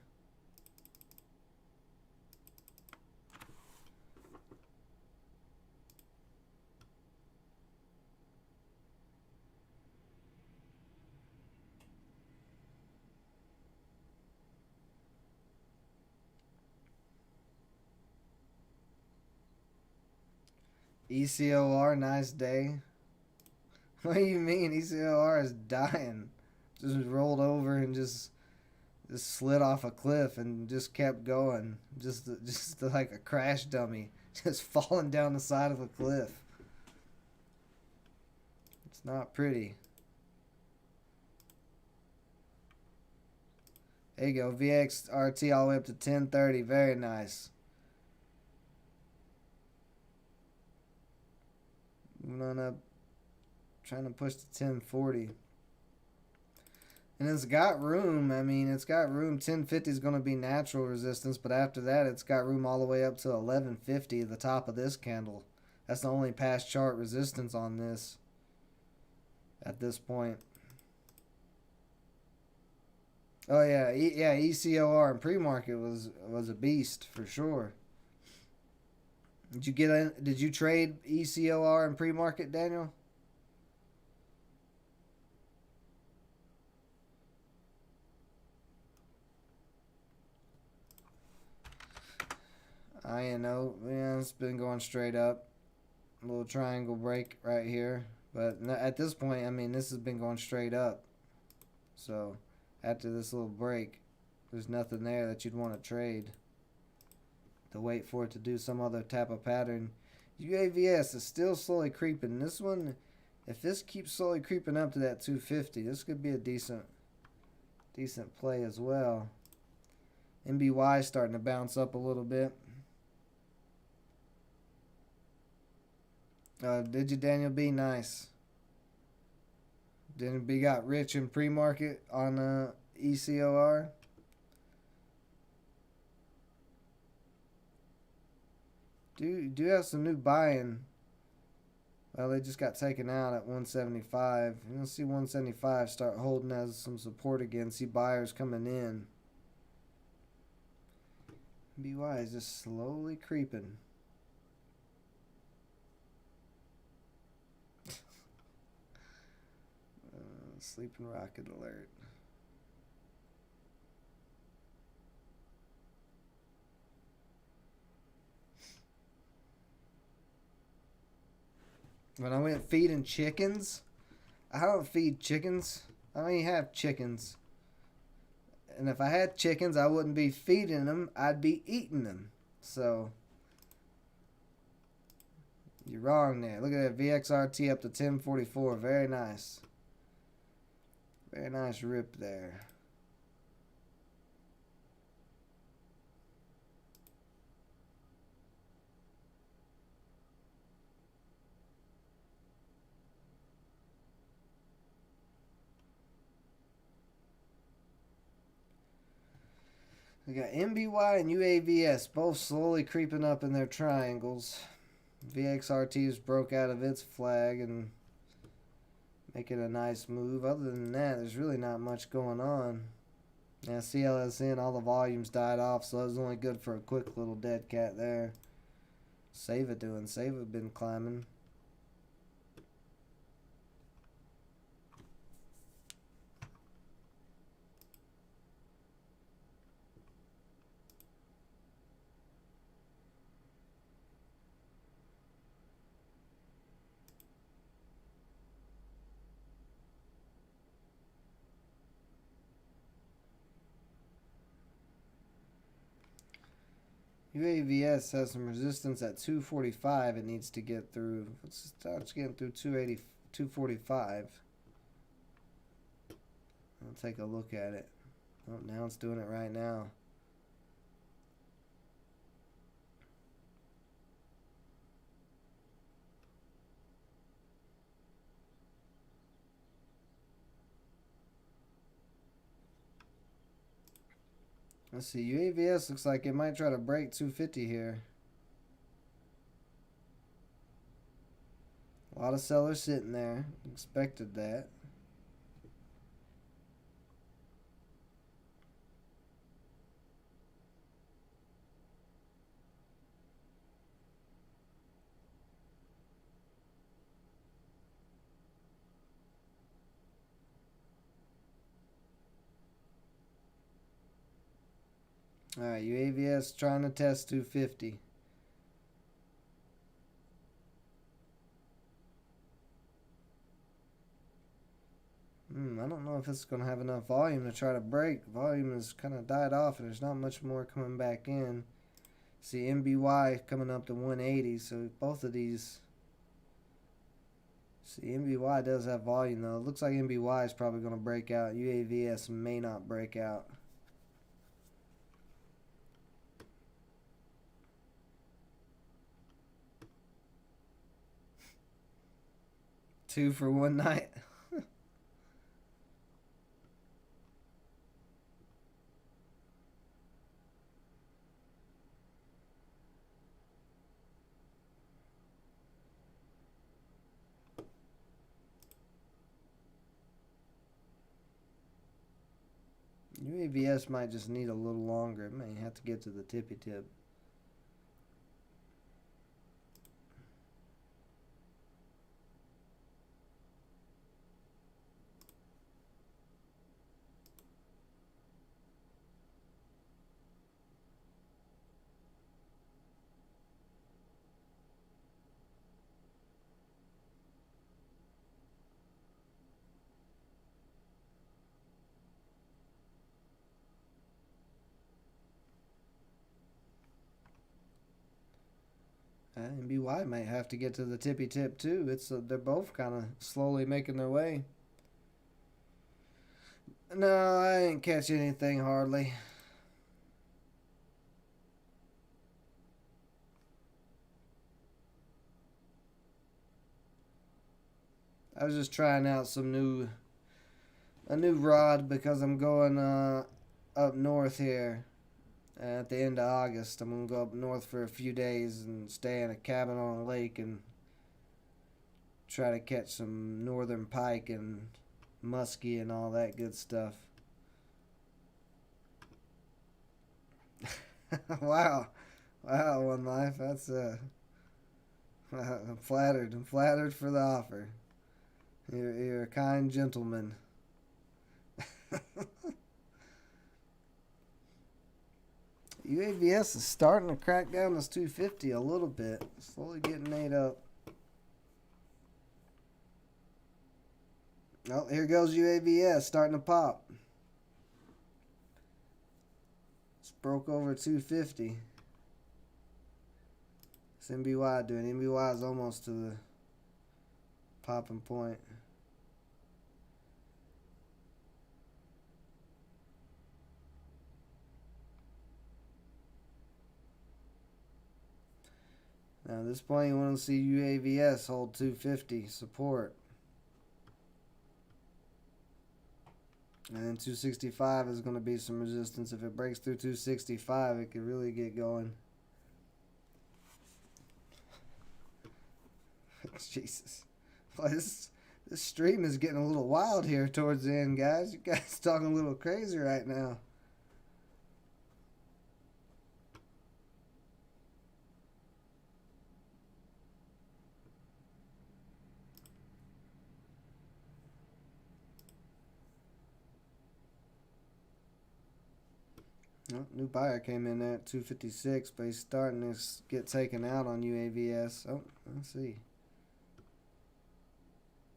ECOR, nice day. What do you mean? ECOR is dying. Just rolled over and just slid off a cliff and just kept going. Just like a crash dummy. Just falling down the side of a cliff. It's not pretty. There you go. VXRT all the way up to 1030. Very nice. Moving on up, trying to push to 1040. And it's got room. I mean, it's got room. 1050 is going to be natural resistance, but after that, it's got room all the way up to 1150, the top of this candle. That's the only past chart resistance on this at this point. Oh yeah, ECOR and pre-market was a beast for sure. Did you get in? Did you trade ECOR and pre-market, Daniel? INO, yeah, it's been going straight up. A little triangle break right here, but at this point, I mean, this has been going straight up. So after this little break, there's nothing there that you'd want to trade. to wait for it to do some other type of pattern. UAVS is still slowly creeping. This one, if this keeps slowly creeping up to that 250, this could be a decent play as well. NBY starting to bounce up a little bit. Did you, Daniel B? Nice. Daniel B got rich in pre-market on ECOR. Do have some new buying. Well, they just got taken out at 175. You're going to see 175 start holding as some support again. See buyers coming in. BY is just slowly creeping. Sleeping rocket alert. When I went feeding chickens, I don't feed chickens. I don't even have chickens. And if I had chickens, I wouldn't be feeding them. I'd be eating them. So, you're wrong there. Look at that VXRT up to 1044. Very nice. Very nice rip there. We got NBY and UAVS both slowly creeping up in their triangles. VXRT's broke out of its flag and making a nice move. Other than that, there's really not much going on. Now CLSN, all the volumes died off, so it was only good for a quick little dead cat there. Save it been climbing. UAVS has some resistance at 245 it needs to get through. Let's start getting through 280, 245. I'll take a look at it. Oh, now it's doing it right now. Let's see, UAVS looks like it might try to break 250 here. A lot of sellers sitting there. Expected that. Alright, UAVS trying to test 250. I don't know if it's going to have enough volume to try to break. Volume has kind of died off and there's not much more coming back in. See NBY coming up to 180, so both of these. See, NBY does have volume though. It looks like NBY is probably going to break out. UAVS may not break out. Two for one night. UAVS might just need a little longer. It may have to get to the tippy tip. MBY might have to get to the tippy tip too. They're both kind of slowly making their way. No, I didn't catch anything hardly. I was just trying out a new rod because I'm going up north here at the end of August. I'm gonna go up north for a few days and stay in a cabin on a lake and try to catch some northern pike and muskie and all that good stuff. Wow, One Life. That's I'm flattered. I'm flattered for the offer. You're a kind gentleman. UAVS is starting to crack down this 250 a little bit. Slowly getting ate up. Oh, here goes UAVS starting to pop. It's broke over 250. What's MBY doing? MBY is almost to the popping point. Now at this point you want to see UAVS hold 250 support. And then 265 is going to be some resistance. If it breaks through 265, it could really get going. Jesus. Well, this stream is getting a little wild here towards the end, guys. You guys talking a little crazy right now. Oh, new buyer came in at 256, but he's starting to get taken out on UAVS. Oh, let's see.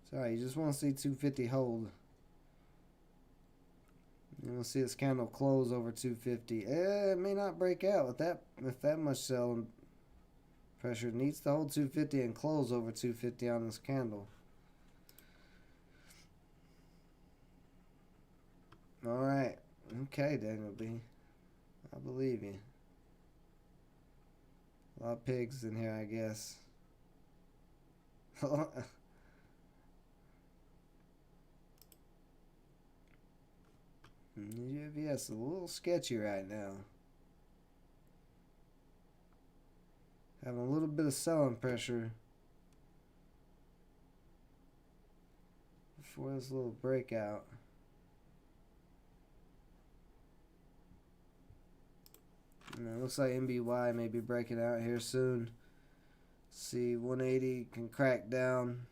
Sorry, you just want to see 250 hold. You want to see this candle close over 250. It may not break out with that much selling pressure. It needs to hold 250 and close over 250 on this candle. All right. Okay, Daniel B. I believe you. A lot of pigs in here, I guess. UVS a little sketchy right now. Having a little bit of selling pressure before this little breakout. And it looks like MBY may be breaking out here soon. See, 180 can crack down.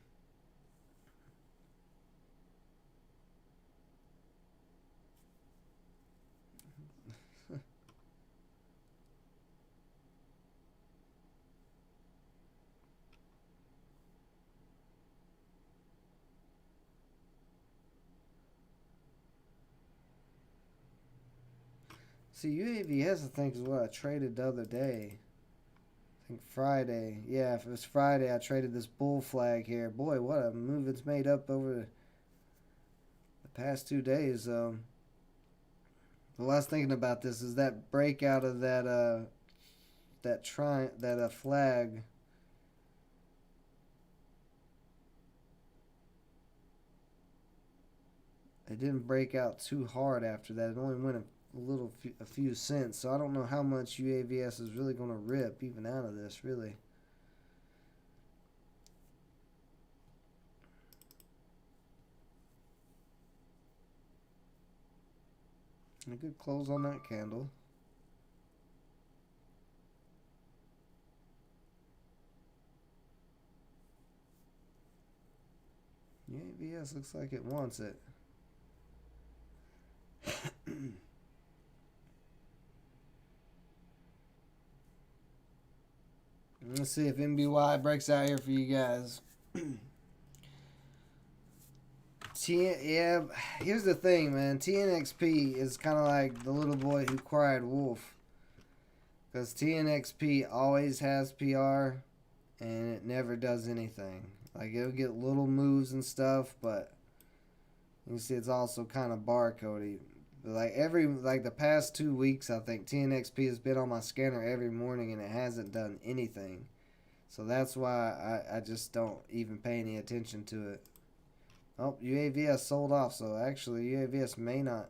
See, UAVS, I think, is what I traded the other day. I think Friday. Yeah, if it was Friday, I traded this bull flag here. Boy, what a move it's made up over the past 2 days. Well, I was thinking about this is that breakout of that flag. It didn't break out too hard after that. It only went a few cents, so I don't know how much UAVS is really going to rip even out of this, really. A good close on that candle. UAVS looks like it wants it. Let's see if MBY breaks out here for you guys. Yeah, here's the thing, man. TNXP is kind of like the little boy who cried wolf. Because TNXP always has PR. and it never does anything. Like, it'll get little moves and stuff, but you see it's also kind of barcodey. Like the past 2 weeks, I think TNXP has been on my scanner every morning and it hasn't done anything. So that's why I just don't even pay any attention to it. Oh, UAVS sold off, so actually UAVS may not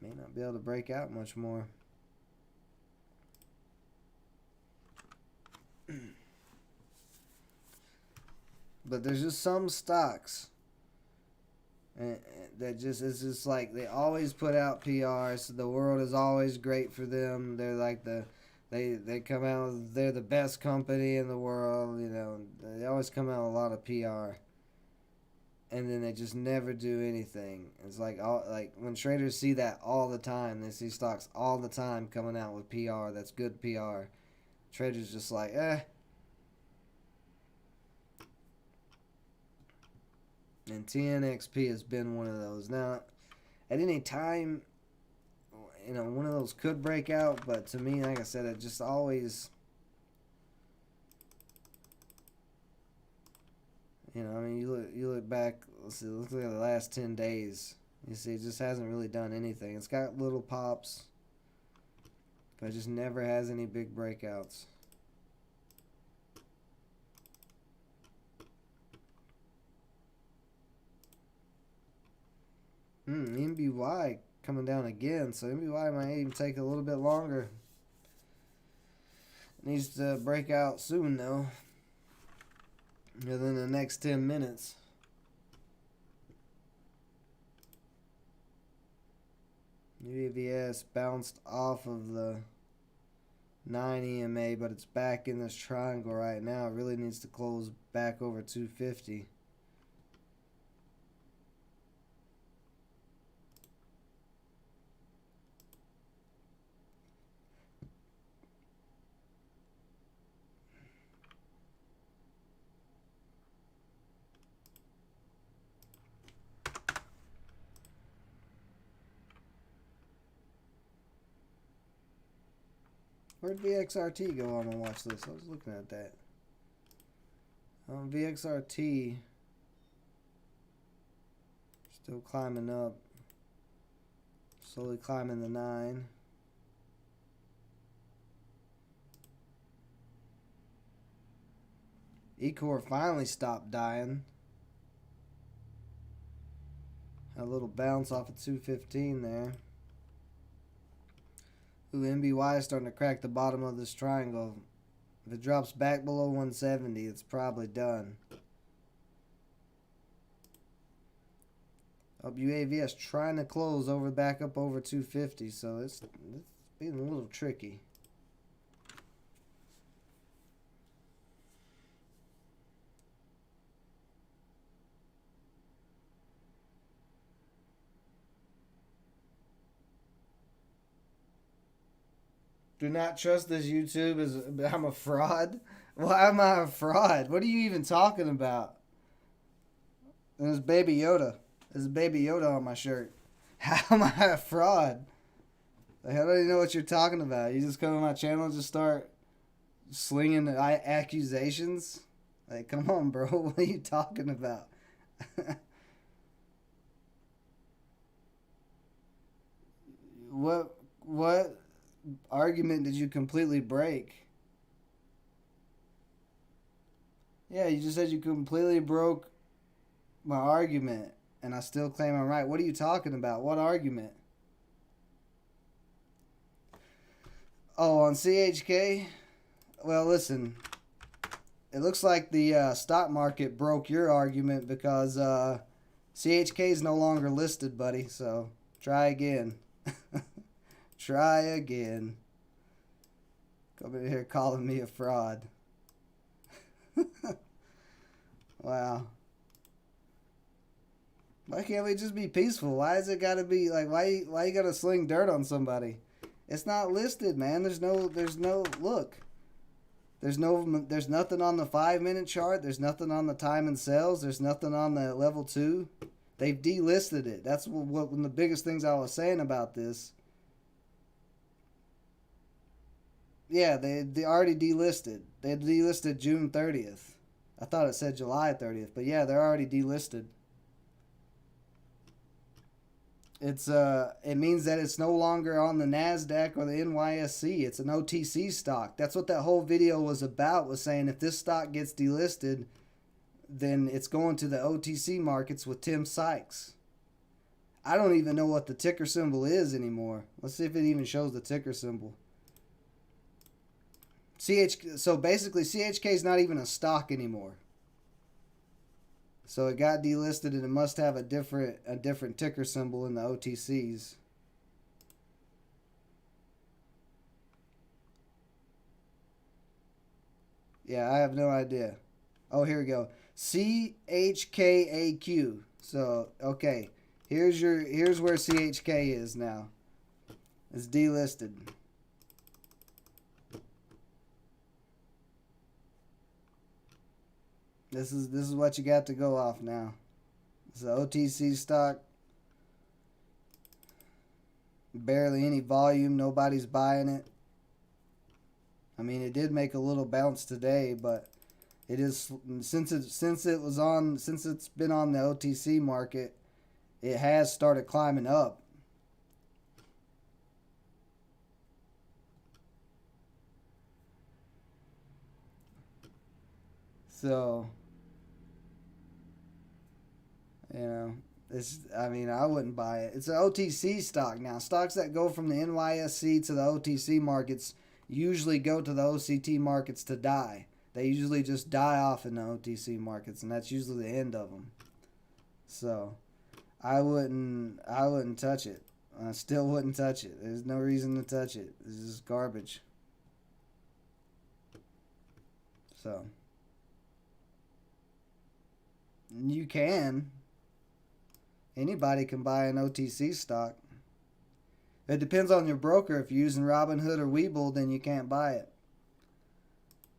be able to break out much more. But there's just some stocks that just, it's just like they always put out PRs. The world is always great for them. They're like they come out, they're the best company in the world, you know. They always come out with a lot of PR. And then they just never do anything. It's like when traders see that all the time, they see stocks all the time coming out with PR that's good PR. Traders just like, And TNXP has been one of those. Now, at any time, you know, one of those could break out, but to me, like I said, it just always, you know, I mean, you look back, let's look at the last 10 days. You see, it just hasn't really done anything. It's got little pops, but it just never has any big breakouts. NBY coming down again, so NBY might even take a little bit longer. It needs to break out soon, though. Within the next 10 minutes. UAVS bounced off of the 9 EMA, but it's back in this triangle right now. It really needs to close back over 250. Where'd VXRT go? I'm gonna watch this. I was looking at that. VXRT still climbing up, slowly climbing the 9. Ecor finally stopped dying. Had a little bounce off of 215 there. Ooh, NBY is starting to crack the bottom of this triangle. If it drops back below 170, it's probably done. UAVS trying to close back up over 250, so it's being a little tricky. Do not trust this YouTube. I'm a fraud. Why am I a fraud? What are you even talking about? There's Baby Yoda. There's Baby Yoda on my shirt. How am I a fraud? Like, I don't even know what you're talking about. You just come on my channel and just start slinging accusations? Like, come on, bro. What are you talking about? What argument did you completely break? Yeah, you just said you completely broke my argument, and I still claim I'm right. What are you talking about? What argument? Oh, on CHK? Well, listen. It looks like the stock market broke your argument because CHK is no longer listed, buddy. So try again. Try again. Come in here calling me a fraud. Wow. Why can't we just be peaceful? Why is it gotta be like, why you gotta sling dirt on somebody? It's not listed, man. There's no look. There's nothing on the 5-minute chart. There's nothing on the time and sales. There's nothing on the level 2. They've delisted it. That's one of the biggest things I was saying about this. Yeah, they already delisted. They delisted June 30th. I thought it said July 30th, but yeah, they're already delisted. It means that it's no longer on the Nasdaq or the NYSE. It's an OTC stock. That's what that whole video was about, was saying if this stock gets delisted, then it's going to the OTC markets with Tim Sykes. I don't even know what the ticker symbol is anymore. Let's see if it even shows the ticker symbol. So basically CHK is not even a stock anymore. So it got delisted and it must have a different ticker symbol in the OTCs. Yeah, I have no idea. Oh, here we go. CHKAQ. So, okay. Here's where CHK is now. It's delisted. This is what you got to go off now. It's an OTC stock. Barely any volume. Nobody's buying it. I mean, it did make a little bounce today, but it is since it's been on the OTC market, it has started climbing up. So, I mean, I wouldn't buy it. It's an OTC stock now. Stocks that go from the NYSE to the OTC markets usually go to the OCT markets to die. They usually just die off in the OTC markets, and that's usually the end of them. So, I wouldn't touch it. I still wouldn't touch it. There's no reason to touch it. This is garbage. So, you can. Anybody can buy an OTC stock. It depends on your broker. If you're using Robinhood or Webull, then you can't buy it.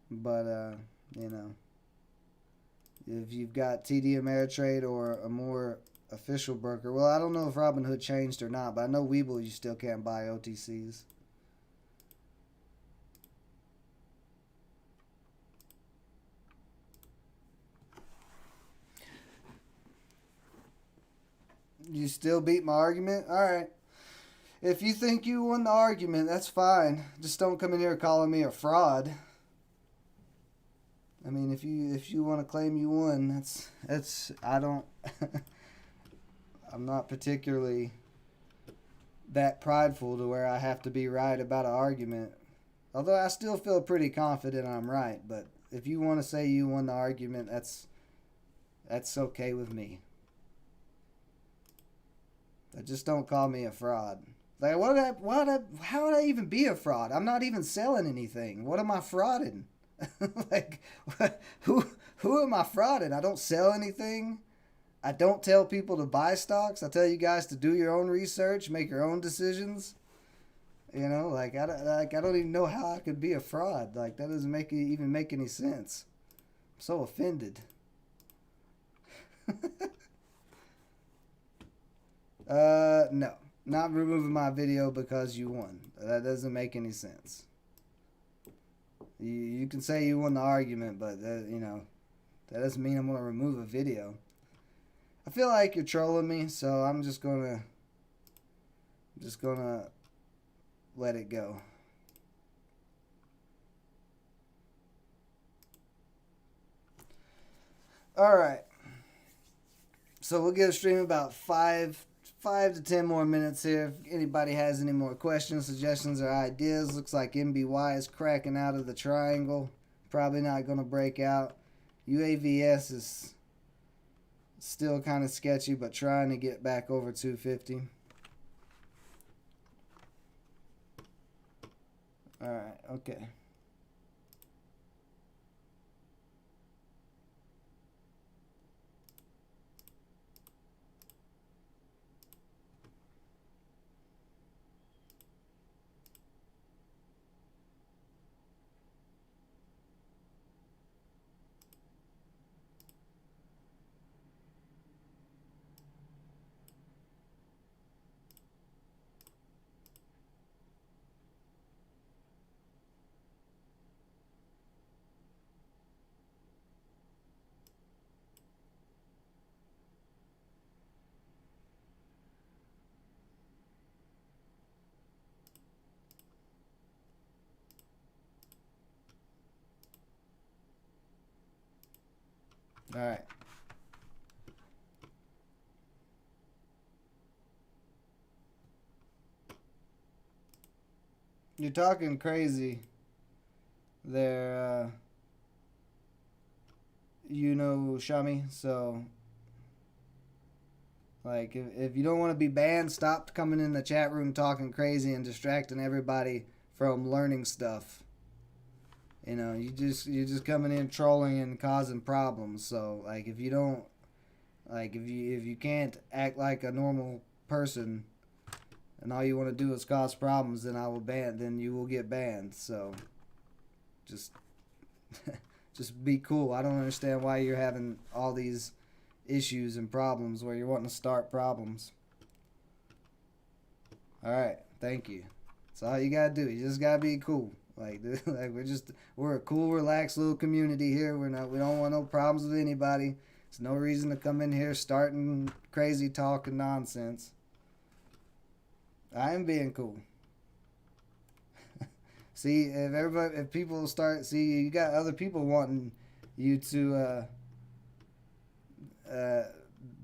But, if you've got TD Ameritrade or a more official broker, well, I don't know if Robinhood changed or not, but I know Webull you still can't buy OTCs. You still beat my argument? All right. If you think you won the argument, that's fine. Just don't come in here calling me a fraud. I mean, if you want to claim you won, that's I don't I'm not particularly that prideful to where I have to be right about an argument. Although I still feel pretty confident I'm right, but if you want to say you won the argument, that's okay with me. But just don't call me a fraud. Like, how would I even be a fraud? I'm not even selling anything. What am I frauding? Like, who am I frauding? I don't sell anything. I don't tell people to buy stocks. I tell you guys to do your own research, make your own decisions. I don't even know how I could be a fraud. Like, that doesn't even make any sense. I'm so offended. No. Not removing my video because you won. That doesn't make any sense. You can say you won the argument, but that doesn't mean I'm going to remove a video. I feel like you're trolling me, so I'm just going to let it go. All right. So we'll give the stream about 5 to 10 more minutes here. If anybody has any more questions, suggestions, or ideas, looks like MBY is cracking out of the triangle. Probably not going to break out. UAVS is still kind of sketchy, but trying to get back over 250. All right, okay. All right. You're talking crazy there, Shami. So, like, if you don't want to be banned, stop coming in the chat room talking crazy and distracting everybody from learning stuff. You're just coming in trolling and causing problems. So, like, if you don't, like, if you can't act like a normal person, and all you want to do is cause problems, then you will get banned. So, just just be cool. I don't understand why you're having all these issues and problems where you're wanting to start problems. All right, thank you. That's all you gotta do. You just gotta be cool. Like, we're a cool, relaxed little community here. We don't want no problems with anybody. There's no reason to come in here starting crazy talk and nonsense. I am being cool. See, if people start, you got other people wanting you to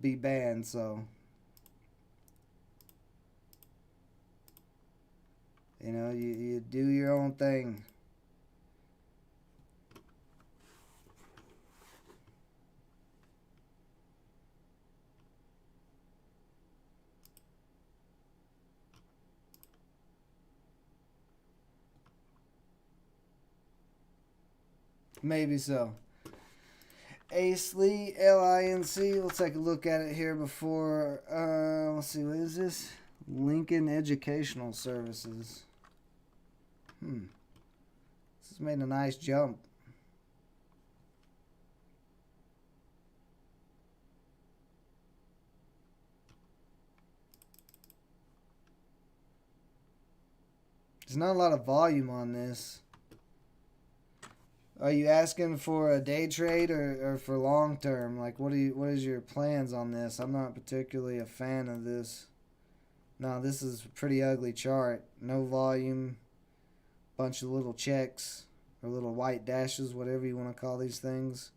be banned. So, you do your own thing. Maybe so. Ace Lee, Linc. We'll take a look at it here before. Let's see, what is this? Lincoln Educational Services. This has made a nice jump. There's not a lot of volume on this. Are you asking for a day trade or for long term? Like, what is your plans on this? I'm not particularly a fan of this. No, this is a pretty ugly chart. No volume, bunch of little checks or little white dashes, whatever you want to call these things.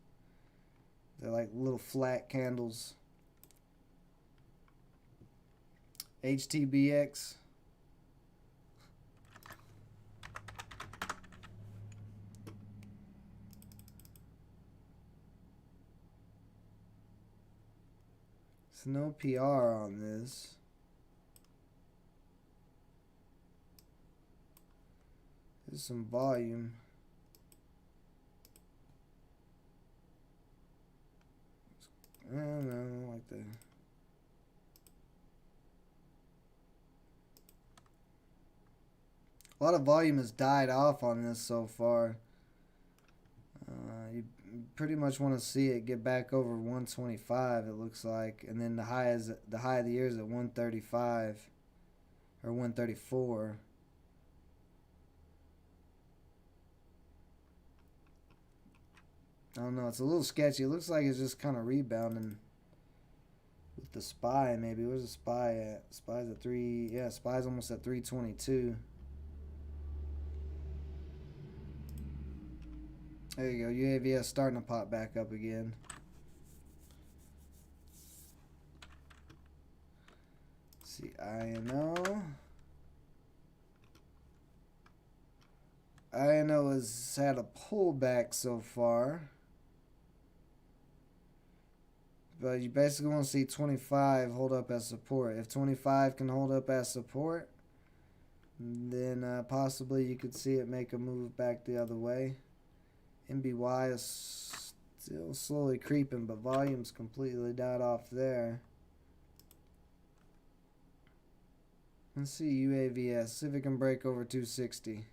They're like little flat candles. HTBX. There's no PR on this. There's some volume. I don't like that. A lot of volume has died off on this so far. You pretty much want to see it get back over 125. It looks like, and then the high of the year is at 135 or 134. I don't know. It's a little sketchy. It looks like it's just kind of rebounding with the SPY. Maybe where's the SPY at? SPY's at 3. Yeah, SPY's almost at 322. There you go. UAVS starting to pop back up again. Let's see, INO. INO has had a pullback so far. But you basically want to see 25 hold up as support. If 25 can hold up as support, then possibly you could see it make a move back the other way. MBY is still slowly creeping, but volume's completely died off there. Let's see UAVS. See if it can break over 260.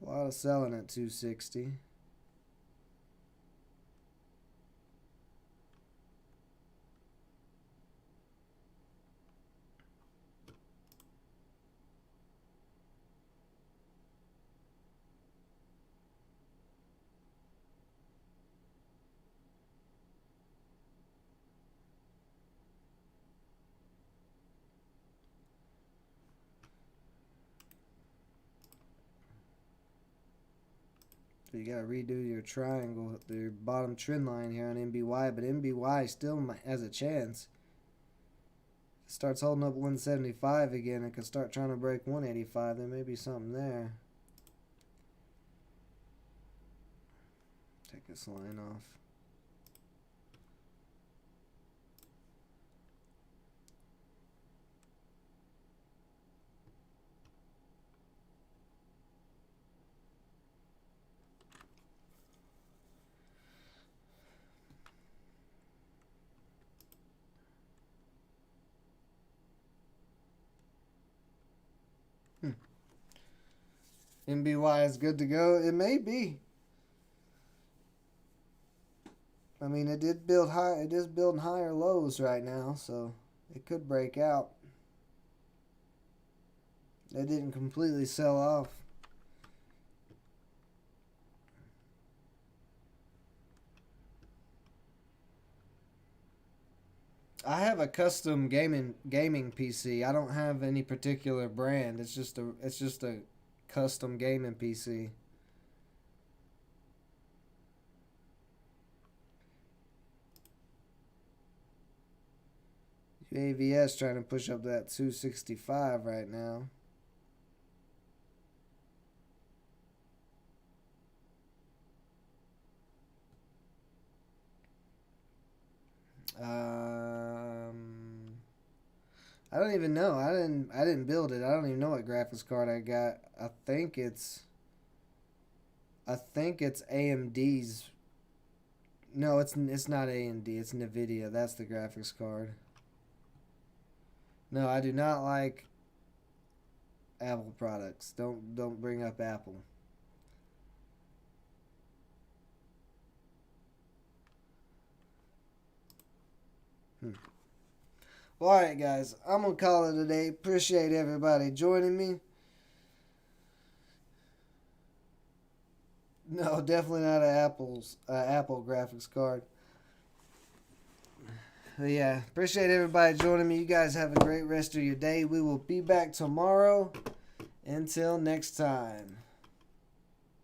A lot of selling at 260. So you gotta redo your triangle, your bottom trend line here on NBY, but NBY still has a chance. It starts holding up 175 again, it could start trying to break 185. There may be something there. Take this line off. NBY is good to go. It may be. I mean, it did build high. It is building higher lows right now, so it could break out. It didn't completely sell off. I have a custom gaming PC. I don't have any particular brand. It's just a custom gaming PC. AVS trying to push up that 265 right now. I don't even know. I didn't build it. I don't even know what graphics card I got. I think it's AMD's. No, it's not AMD. It's Nvidia. That's the graphics card. No, I do not like Apple products. Don't bring up Apple. Well, alright guys, I'm going to call it a day. Appreciate everybody joining me. No, definitely not an Apple graphics card. But yeah, appreciate everybody joining me. You guys have a great rest of your day. We will be back tomorrow. Until next time.